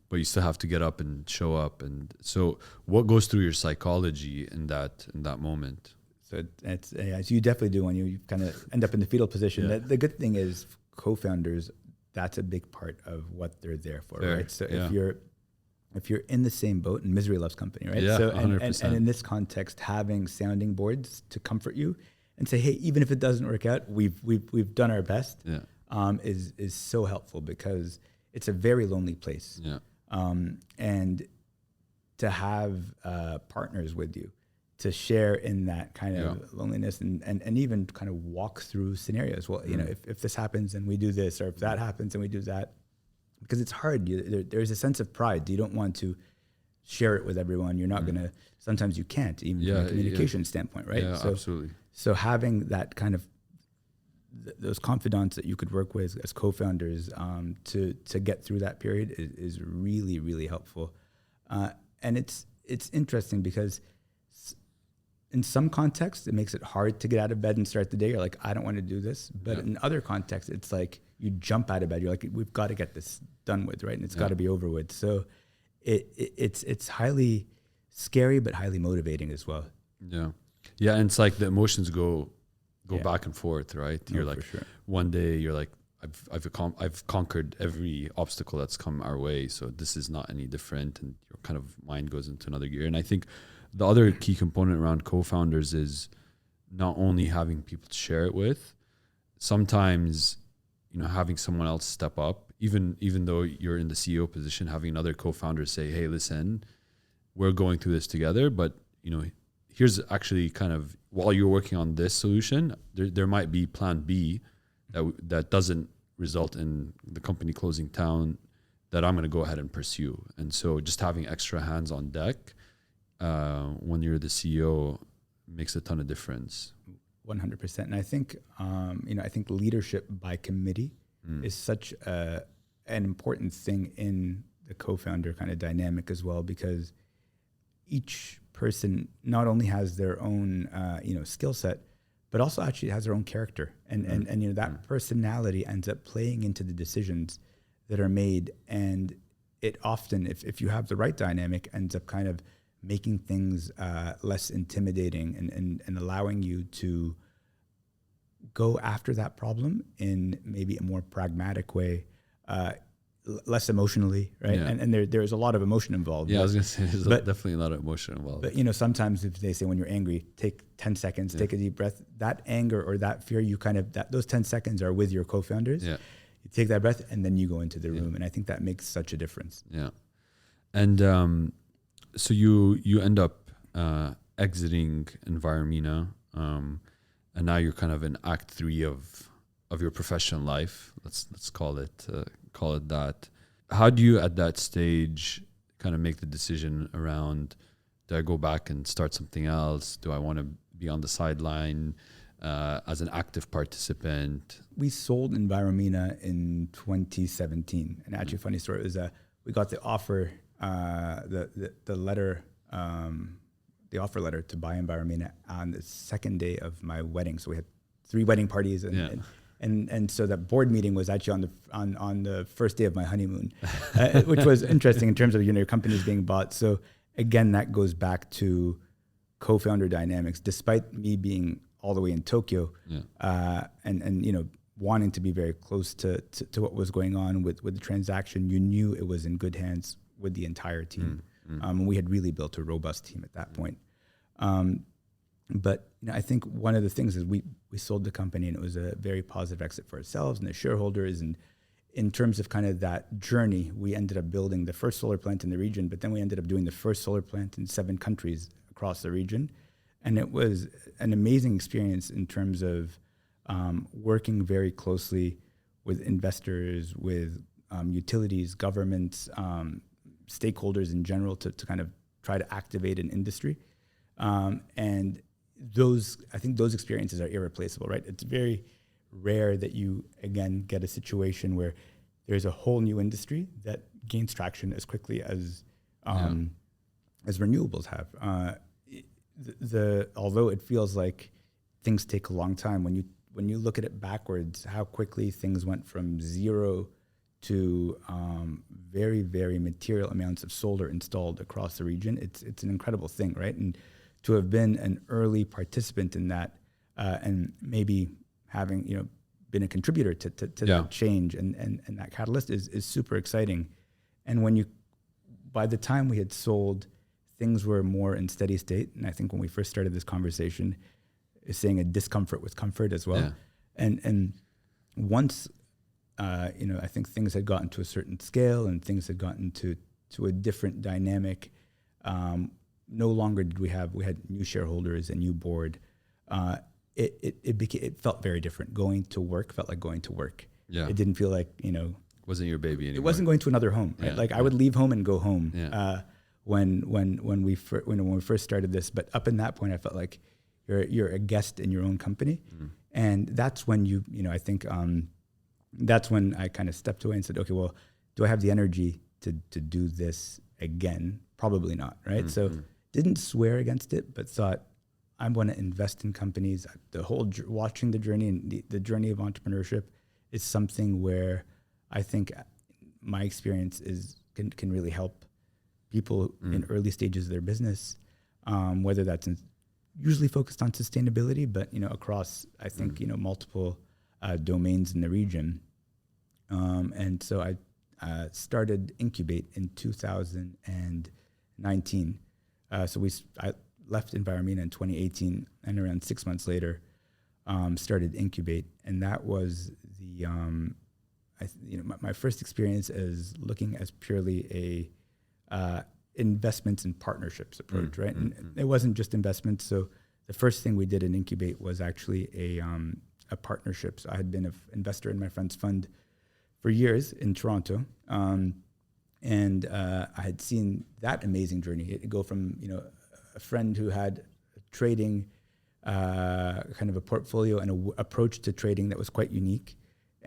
but you still have to get up and show up. And so what goes through your psychology in that moment? So so you definitely do when you kind of end up in the fetal position. Yeah. The good thing is co-founders, that's a big part of what they're there for, Fair. Right? So if you're in the same boat, and misery loves company, right? Yeah, so 100%. And in this context, having sounding boards to comfort you and say, hey, even if it doesn't work out, we've done our best. Is so helpful because it's a very lonely place. And to have partners with you to share in that kind of loneliness and even kind of walk through scenarios. Well, if this happens and we do this, or if that happens and we do that, because it's hard. There's a sense of pride. You don't want to share it with everyone. You're not going to, sometimes you can't, even from a communication standpoint, right? Yeah, so, absolutely. So having that kind of those confidants that you could work with as co-founders to get through that period is really, really helpful. And it's interesting because in some contexts, it makes it hard to get out of bed and start the day. You're like, I don't want to do this. But in other contexts, it's like you jump out of bed. You're like, we've got to get this done with, right? And it's got to be over with. So it's highly scary, but highly motivating as well. Yeah. Yeah. And it's like the emotions go back and forth, right? You're like, one day you're like, I've conquered every obstacle that's come our way, so this is not any different, and your kind of mind goes into another gear. And I think the other key component around co-founders is not only having people to share it with, sometimes, you know, having someone else step up, even though you're in the CEO position, having another co-founder say, hey, listen, we're going through this together, but, you know, here's actually kind of, while you're working on this solution, there might be plan B that doesn't result in the company closing down, that I'm going to go ahead and pursue. And so just having extra hands on deck when you're the CEO makes a ton of difference. 100%. And I think, I think leadership by committee is such an important thing in the co-founder kind of dynamic as well, because each person not only has their own, skill set, but also actually has their own character. And that personality ends up playing into the decisions that are made. And it often, if you have the right dynamic, ends up kind of making things less intimidating and allowing you to go after that problem in maybe a more pragmatic way, less emotionally, right? Yeah. And there's a lot of emotion involved. Yeah, I was going to say there's definitely a lot of emotion involved. But sometimes if they say when you're angry, take 10 seconds, take a deep breath. That anger or that fear, those 10 seconds are with your co-founders. Yeah. You take that breath and then you go into the room. And I think that makes such a difference. Yeah. And so you end up exiting Enviromina, and now you're kind of in act 3 of your professional life. Let's call it that. How do you at that stage kind of make the decision around, do I go back and start something else? Do I want to be on the sideline as an active participant? We sold Enviromina in 2017. And actually, funny story, it was we got the offer, the letter, the offer letter to buy Enviromina on the second day of my wedding. So we had 3 wedding parties and so that board meeting was actually on the first day of my honeymoon, which was interesting in terms of your companies being bought. So again, that goes back to co-founder dynamics. Despite me being all the way in Tokyo, and wanting to be very close to what was going on with the transaction, you knew it was in good hands with the entire team. And we had really built a robust team at that point. But I think one of the things is we sold the company, and it was a very positive exit for ourselves and the shareholders. And in terms of kind of that journey, we ended up building the first solar plant in the region, but then we ended up doing the first solar plant in 7 countries across the region. And it was an amazing experience in terms of working very closely with investors, with utilities, governments, stakeholders in general to kind of try to activate an industry. And I think those experiences are irreplaceable, right? It's very rare that you, again, get a situation where there's a whole new industry that gains traction as quickly as renewables have. Although it feels like things take a long time, when you look at it backwards, how quickly things went from 0 to very, very material amounts of solar installed across the region, it's an incredible thing, right? And to have been an early participant in that, and maybe having been a contributor to that change and that catalyst is super exciting. And by the time we had sold, things were more in steady state. And I think when we first started this conversation, is saying a discomfort with comfort as well. Yeah. And once I think things had gotten to a certain scale and things had gotten to a different dynamic. No longer did we had new shareholders, a new board. It felt very different. Going to work felt like going to work. Yeah. It didn't feel like, wasn't your baby anymore. It wasn't going to another home, right? I would leave home and go home. Yeah. When we first started this, but up in that point, I felt like you're a guest in your own company. And that's when I think that's when I kind of stepped away and said, okay, well, do I have the energy to do this again? Probably not, right? So didn't swear against it, but thought I want to invest in companies. The whole watching the journey and the journey of entrepreneurship is something where I think my experience can really help people in early stages of their business, whether that's usually focused on sustainability, but across I think multiple domains in the region. And so I started Incubayt in 2019. So I left Enviromina in 2018, and around 6 months later, started Incubayt, and that was my first experience as looking as purely a investments and partnerships approach, right? And it wasn't just investments. So the first thing we did in Incubayt was actually a partnership. So I had been an investor in my friend's fund for years in Toronto, and I had seen that amazing journey. It go from a friend who had trading kind of a portfolio and an approach to trading that was quite unique,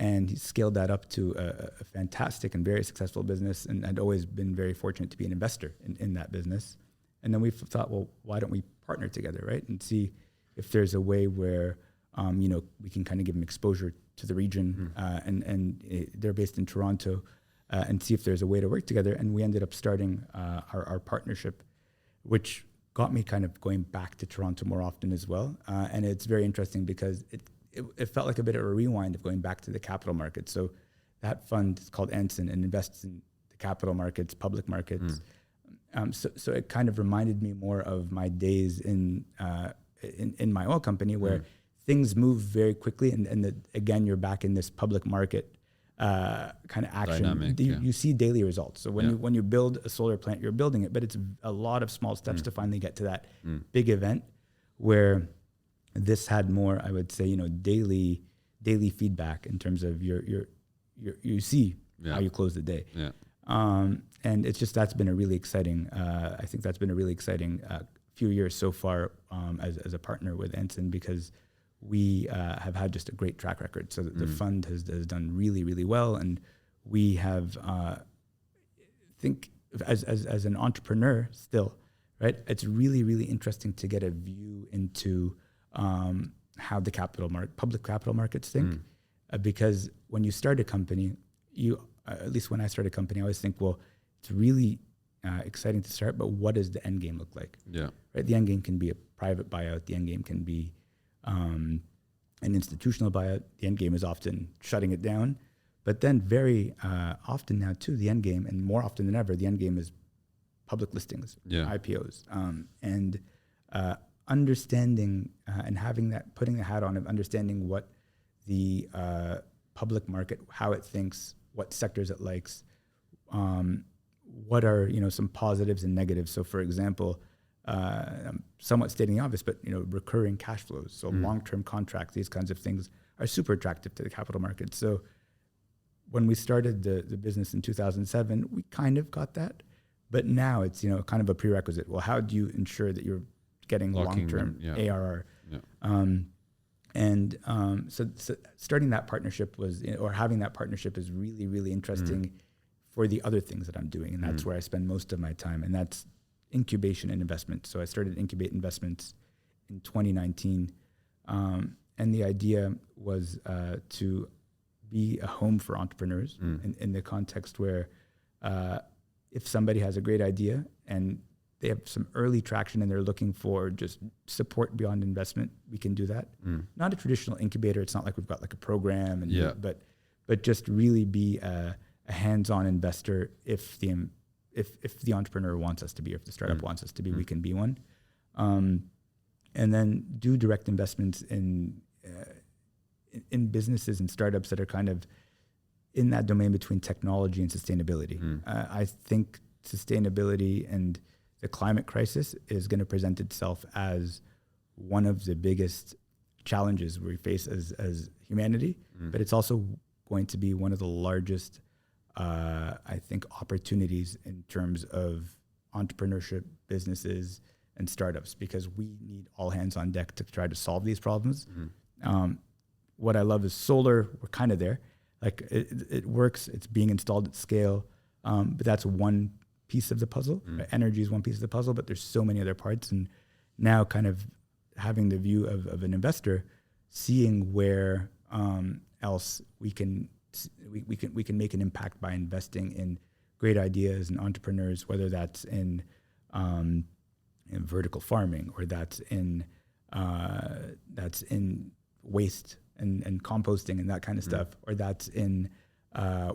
and he scaled that up to a fantastic and very successful business, and I'd always been very fortunate to be an investor in that business. And then we thought, well, why don't we partner together, right? And see if there's a way where we can kind of give them exposure to the region, and they're based in Toronto, and see if there's a way to work together. And we ended up starting our partnership, which got me kind of going back to Toronto more often as well. And it's very interesting because it felt like a bit of a rewind of going back to the capital markets. So that fund is called Anson and invests in the capital markets, public markets. So it kind of reminded me more of my days in my oil company, where things move very quickly, and again, you're back in this public market kind of action. Dynamic, you see daily results. So when you build a solar plant, you're building it, but it's a lot of small steps to finally get to that big event, where this had more, I would say, daily feedback in terms of you see how you close the day. Yeah. And it's just, that's been a really exciting, I think that's been a really exciting few years so far as a partner with Ensign, because we have had just a great track record. So the fund has done really, really well. And we have, think as an entrepreneur still, right? It's really, really interesting to get a view into how the public capital markets think. Because when you start a company, at least when I started a company, I always think, well, it's really exciting to start, but what does the end game look like? Yeah. Right. The end game can be a private buyout. The end game can be an institutional buyout. The end game is often shutting it down. But then very often now too, the end game, and more often than ever, the end game is public listings, IPOs, and understanding and having that, putting the hat on of understanding what the public market, how it thinks, what sectors it likes, what are some positives and negatives. So, for example, I'm somewhat stating the obvious, but recurring cash flows, so long-term contracts, these kinds of things are super attractive to the capital markets. So, when we started the business in 2007, we kind of got that, but now it's kind of a prerequisite. Well, how do you ensure that you're getting long-term ARR? So starting that partnership or having that partnership is really, really interesting for the other things that I'm doing. And that's where I spend most of my time. And that's incubation and investment. So I started Incubayt Investments in 2019. And the idea was to be a home for entrepreneurs in the context where if somebody has a great idea and they have some early traction and they're looking for just support beyond investment, we can do that. Not a traditional incubator. It's not like we've got like a program, but just really be a hands-on investor. If the entrepreneur wants us to be, or if the startup wants us to be, we can be one. And then do direct investments in businesses and startups that are kind of in that domain between technology and sustainability. I think sustainability and the climate crisis is going to present itself as one of the biggest challenges we face as humanity, but it's also going to be one of the largest, I think, opportunities in terms of entrepreneurship, businesses, and startups, because we need all hands on deck to try to solve these problems. what I love is solar. We're kind of there. Like it works. It's being installed at scale. But that's one piece of the puzzle. Right? Energy is one piece of the puzzle, but there's so many other parts. And now kind of having the view of an investor, seeing where else we can make an impact by investing in great ideas and entrepreneurs, whether that's in vertical farming, or that's in waste and composting and that kind of stuff, or that's in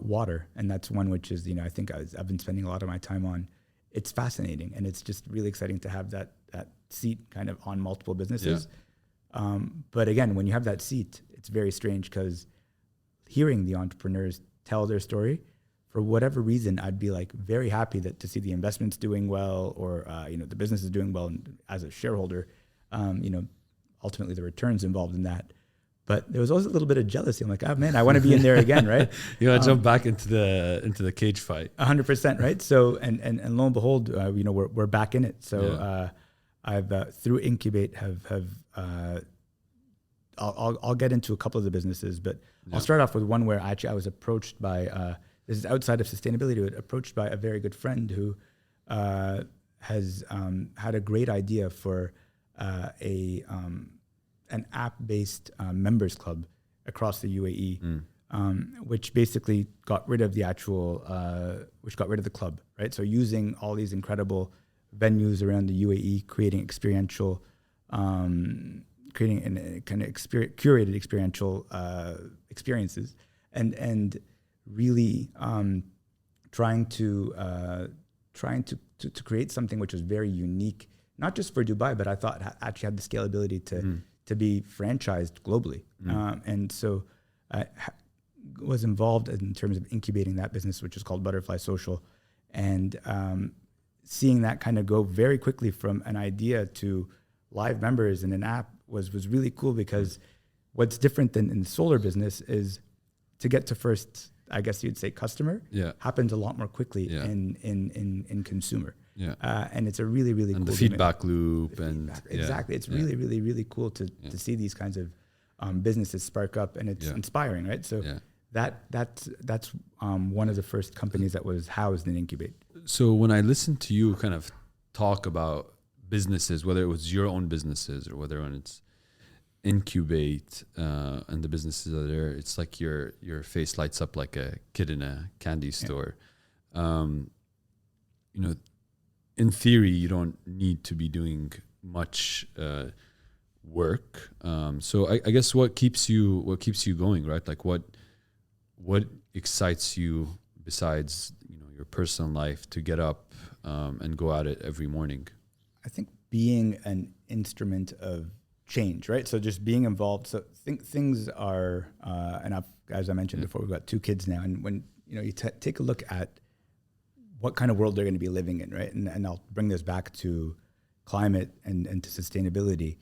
water. And that's one which is, I think I've been spending a lot of my time on. It's fascinating, and it's just really exciting to have that seat kind of on multiple businesses. Yeah. But again, when you have that seat, it's very strange, because hearing the entrepreneurs tell their story, for whatever reason, I'd be like very happy to see the investments doing well, or the business is doing well, and as a shareholder, ultimately the returns involved in that. But there was always a little bit of jealousy. I'm like, oh man, I want to be in there again, right? You want to jump back into the cage fight. 100%, right? So and lo and behold, we're back in it. So I've through Incubate I'll get into a couple of the businesses, but I'll start off with one where actually I was approached by this is outside of sustainability, but approached by a very good friend who has had a great idea for an app-based members club across the UAE, which basically got rid of the club, right? So using all these incredible venues around the UAE, creating experiential, creating a kind of curated experiential experiences, and really trying to create something which was very unique, not just for Dubai, but I thought actually had the scalability to be franchised globally. And so I was involved in terms of incubating that business, which is called Butterfly Social, and seeing that kind of go very quickly from an idea to live members and an app was really cool, because what's different than in the solar business is to get to first, I guess you'd say, customer happens a lot more quickly in consumer. Yeah. And it's a really, really and cool. The feedback loop exactly. It's really, really, really cool to see these kinds of businesses spark up, and it's inspiring, right? So that's one of the first companies that was housed in Incubate. So when I listened to you kind of talk about businesses, whether it was your own businesses or whether when it's Incubate and the businesses that are there, it's like your face lights up like a kid in a candy store. In theory, you don't need to be doing much work. So I guess what keeps you going, right? Like what excites you besides your personal life to get up and go at it every morning? I think being an instrument of change, right? So just being involved. So things are, and as I mentioned before, we've got 2 kids now, and when you take a look at what kind of world they're going to be living in, right? And I'll bring this back to climate and to sustainability.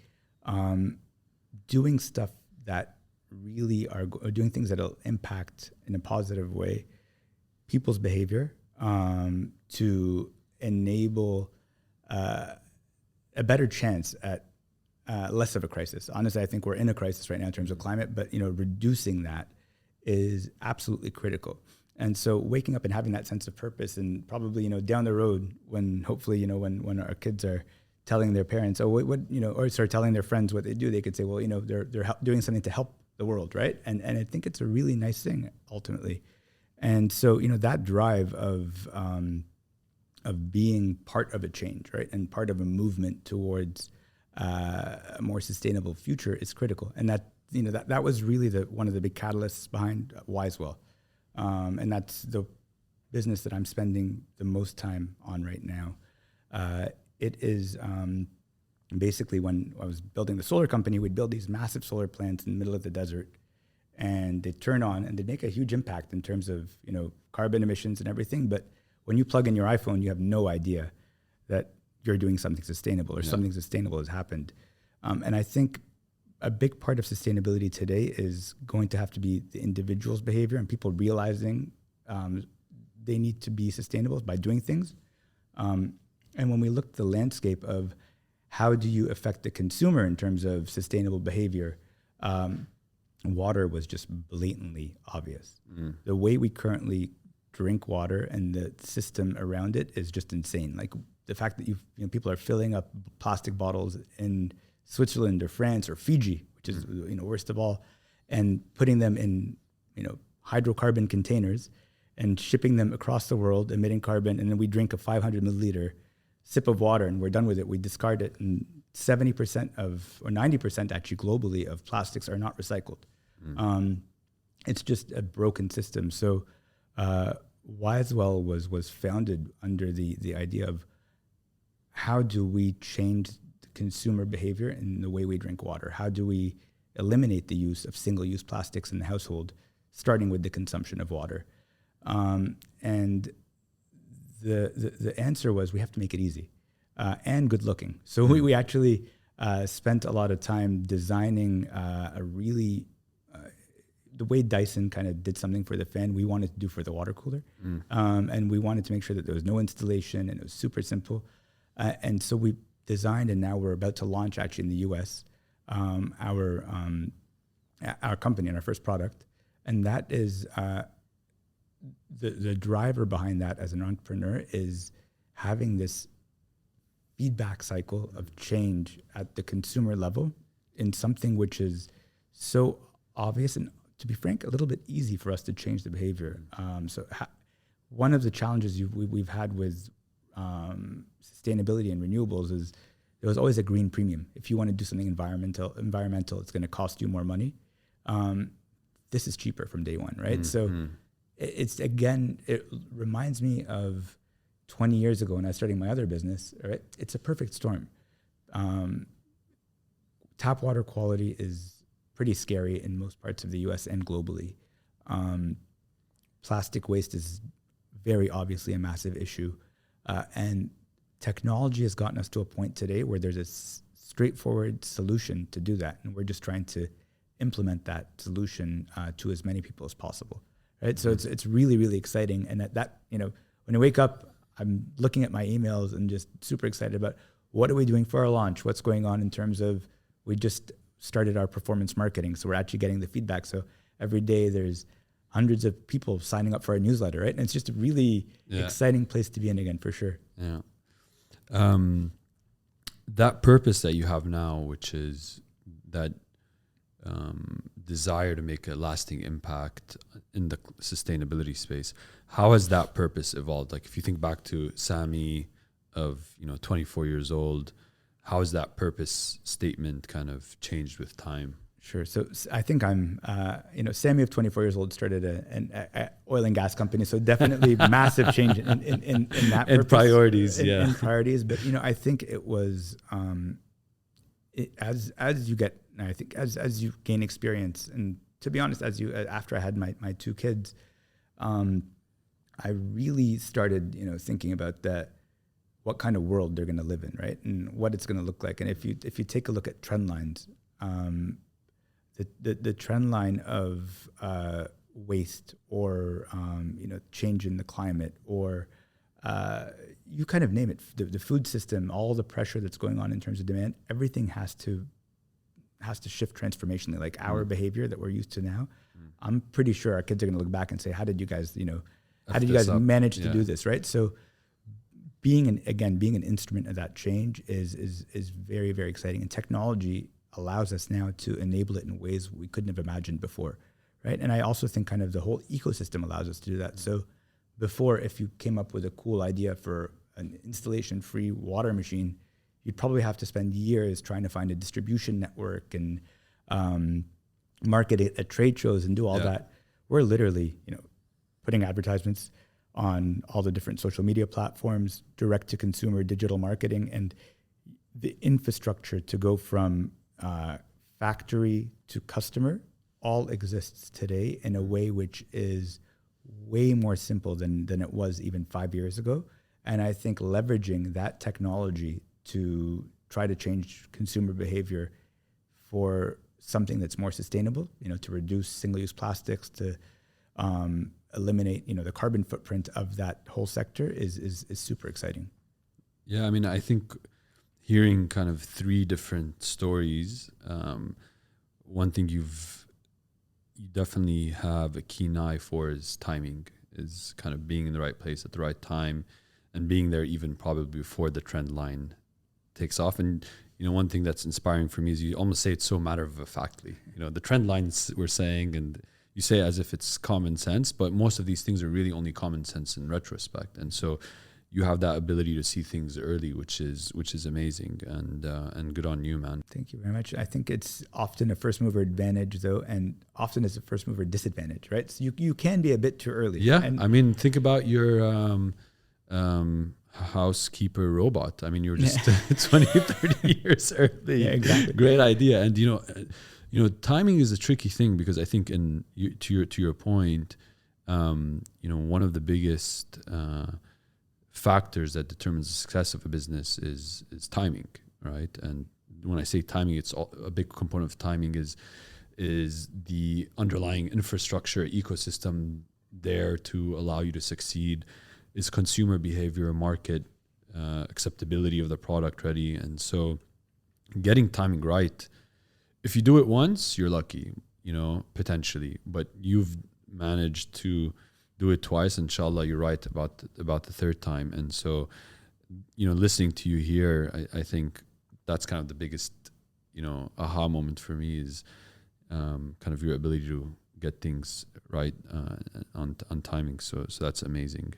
Doing stuff that really are doing things that'll impact in a positive way people's behavior, to enable a better chance at less of a crisis. Honestly, I think we're in a crisis right now in terms of climate, but reducing that is absolutely critical. And so waking up and having that sense of purpose, and probably, down the road when hopefully, when our kids are telling their parents, or start telling their friends what they do, they could say, well, they're doing something to help the world, right? And I think it's a really nice thing ultimately. And so, that drive of being part of a change, right? And part of a movement towards a more sustainable future is critical. And that was really one of the big catalysts behind Wisewell. And that's the business that I'm spending the most time on right now. It is basically, when I was building the solar company, we'd build these massive solar plants in the middle of the desert, and they turn on and they make a huge impact in terms of carbon emissions and everything. But when you plug in your iPhone, you have no idea that you're doing something sustainable, or something sustainable has happened. And I think a big part of sustainability today is going to have to be the individual's behavior and people realizing they need to be sustainable by doing things. And when we look at the landscape of how do you affect the consumer in terms of sustainable behavior, water was just blatantly obvious. Mm. The way we currently drink water and the system around it is just insane. Like the fact that people are filling up plastic bottles in Switzerland or France or Fiji, which is worst of all, and putting them in hydrocarbon containers and shipping them across the world, emitting carbon, and then we drink a 500 milliliter sip of water and we're done with it. We discard it, and 70% or 90% actually globally of plastics are not recycled. It's just a broken system. So Wisewell was founded under the idea of how do we change the consumer behavior in the way we drink water? How do we eliminate the use of single-use plastics in the household, starting with the consumption of water? And the answer was we have to make it easy and good looking. So we actually spent a lot of time designing a really the way Dyson kind of did something for the fan, we wanted to do for the water cooler. And we wanted to make sure that there was no installation and it was super simple. And so we designed, and now we're about to launch actually in the US, our company and our first product. And that is the driver behind that as an entrepreneur is having this feedback cycle of change at the consumer level in something which is so obvious and, to be frank, a little bit easy for us to change the behavior. One of the challenges we've had with sustainability and renewables is there was always a green premium. If you want to do something environmental, it's going to cost you more money. This is cheaper from day one, right? So it reminds me of 20 years ago when I was starting my other business, right? It's a perfect storm. Tap water quality is pretty scary in most parts of the US and globally. Plastic waste is very obviously a massive issue. And technology has gotten us to a point today where there's a straightforward solution to do that. And we're just trying to implement that solution to as many people as possible, right? So it's really, really exciting. And that when I wake up, I'm looking at my emails and just super excited about what are we doing for our launch? What's going on in terms of, we just started our performance marketing. So we're actually getting the feedback. So every day there's hundreds of people signing up for our newsletter, right? And it's just a really exciting place to be in again, for sure. Yeah. That purpose that you have now, which is that desire to make a lasting impact in the sustainability space, how has that purpose evolved? Like if you think back to Sami of 24 years old, how has that purpose statement kind of changed with time? Sure. So I think I'm, Sami of 24 years old started an oil and gas company. So definitely massive change in that purpose. And priorities, in priorities. But, I think it was, as you get, I think as you gain experience, and to be honest, after I had my two kids, I really started, thinking about what kind of world they're going to live in, right? And what it's going to look like. And if you take a look at trend lines, the trend line of waste or change in the climate, or you kind of name it, the food system, all the pressure that's going on in terms of demand, everything has to shift transformationally. Like our behavior that we're used to now, I'm pretty sure our kids are going to look back and say, how did you guys manage to do this, right? So being an instrument of that change is very, very exciting. And technology allows us now to enable it in ways we couldn't have imagined before, right? And I also think kind of the whole ecosystem allows us to do that. So before, if you came up with a cool idea for an installation-free water machine, you'd probably have to spend years trying to find a distribution network and market it at trade shows and do all that. We're literally, putting advertisements on all the different social media platforms, direct-to-consumer digital marketing, and the infrastructure to go from factory to customer all exists today in a way which is way more simple than it was even 5 years ago. And I think leveraging that technology to try to change consumer behavior for something that's more sustainable, to reduce single-use plastics, to eliminate, the carbon footprint of that whole sector is super exciting. Yeah, I mean, I think hearing kind of three different stories, one thing you've you definitely have a keen eye for is timing, is kind of being in the right place at the right time and being there even probably before the trend line takes off. And, you know, one thing that's inspiring for me is you almost say it so matter of factly. You know, the trend lines we're saying, and you say it as if it's common sense, but most of these things are really only common sense in retrospect. And so you have that ability to see things early, which is amazing, and good on you, man. Thank you very much. I think it's often a first mover advantage, though, and often it's a first mover disadvantage, right? So you can be a bit too early. Yeah, I mean, think about your housekeeper robot. I mean, you're just 20, 30 years early. Yeah, exactly. Great idea. And you know, timing is a tricky thing, because I think to your point, you know, one of the biggest factors that determines the success of a business is timing, right? And when I say timing, it's a big component of timing is the underlying infrastructure ecosystem there to allow you to succeed. Is consumer behavior, market acceptability of the product ready? And so getting timing right, if you do it once, you're lucky, you know, potentially, but you've managed to do it twice. Inshallah, you're right about the third time. And so, you know, listening to you here, I think that's kind of the biggest, you know, aha moment for me is kind of your ability to get things right on timing. So that's amazing.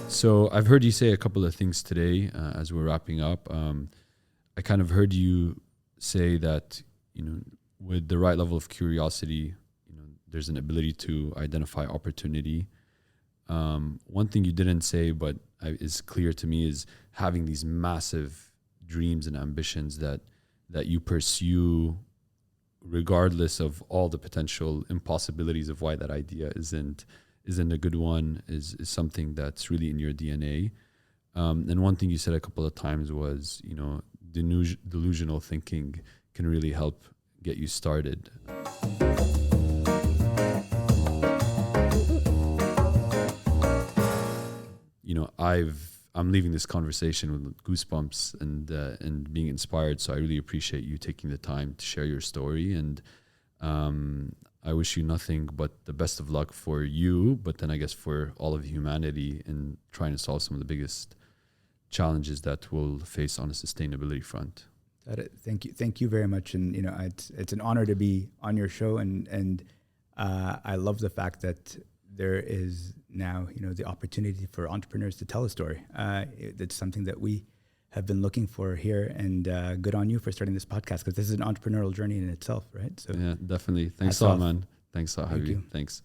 So I've heard you say a couple of things today as we're wrapping up. I kind of heard you say that, you know, with the right level of curiosity, you know, there's an ability to identify opportunity. One thing you didn't say, but is clear to me, is having these massive dreams and ambitions that you pursue regardless of all the potential impossibilities of why that idea isn't a good one, is something that's really in your DNA. And one thing you said a couple of times was, you know, delusional thinking can really help get you started. You know, I'm leaving this conversation with goosebumps and being inspired. So I really appreciate you taking the time to share your story. And I wish you nothing but the best of luck for you, but then I guess for all of humanity in trying to solve some of the biggest challenges that we'll face on a sustainability front. Thank you very much. And you know, it's an honor to be on your show, and I love the fact that there is now, you know, the opportunity for entrepreneurs to tell a story. It's something that we have been looking for here, and good on you for starting this podcast, because this is an entrepreneurial journey in itself, right? So yeah, definitely. Thanks a lot, man. Thanks a lot, Habibi. Thanks.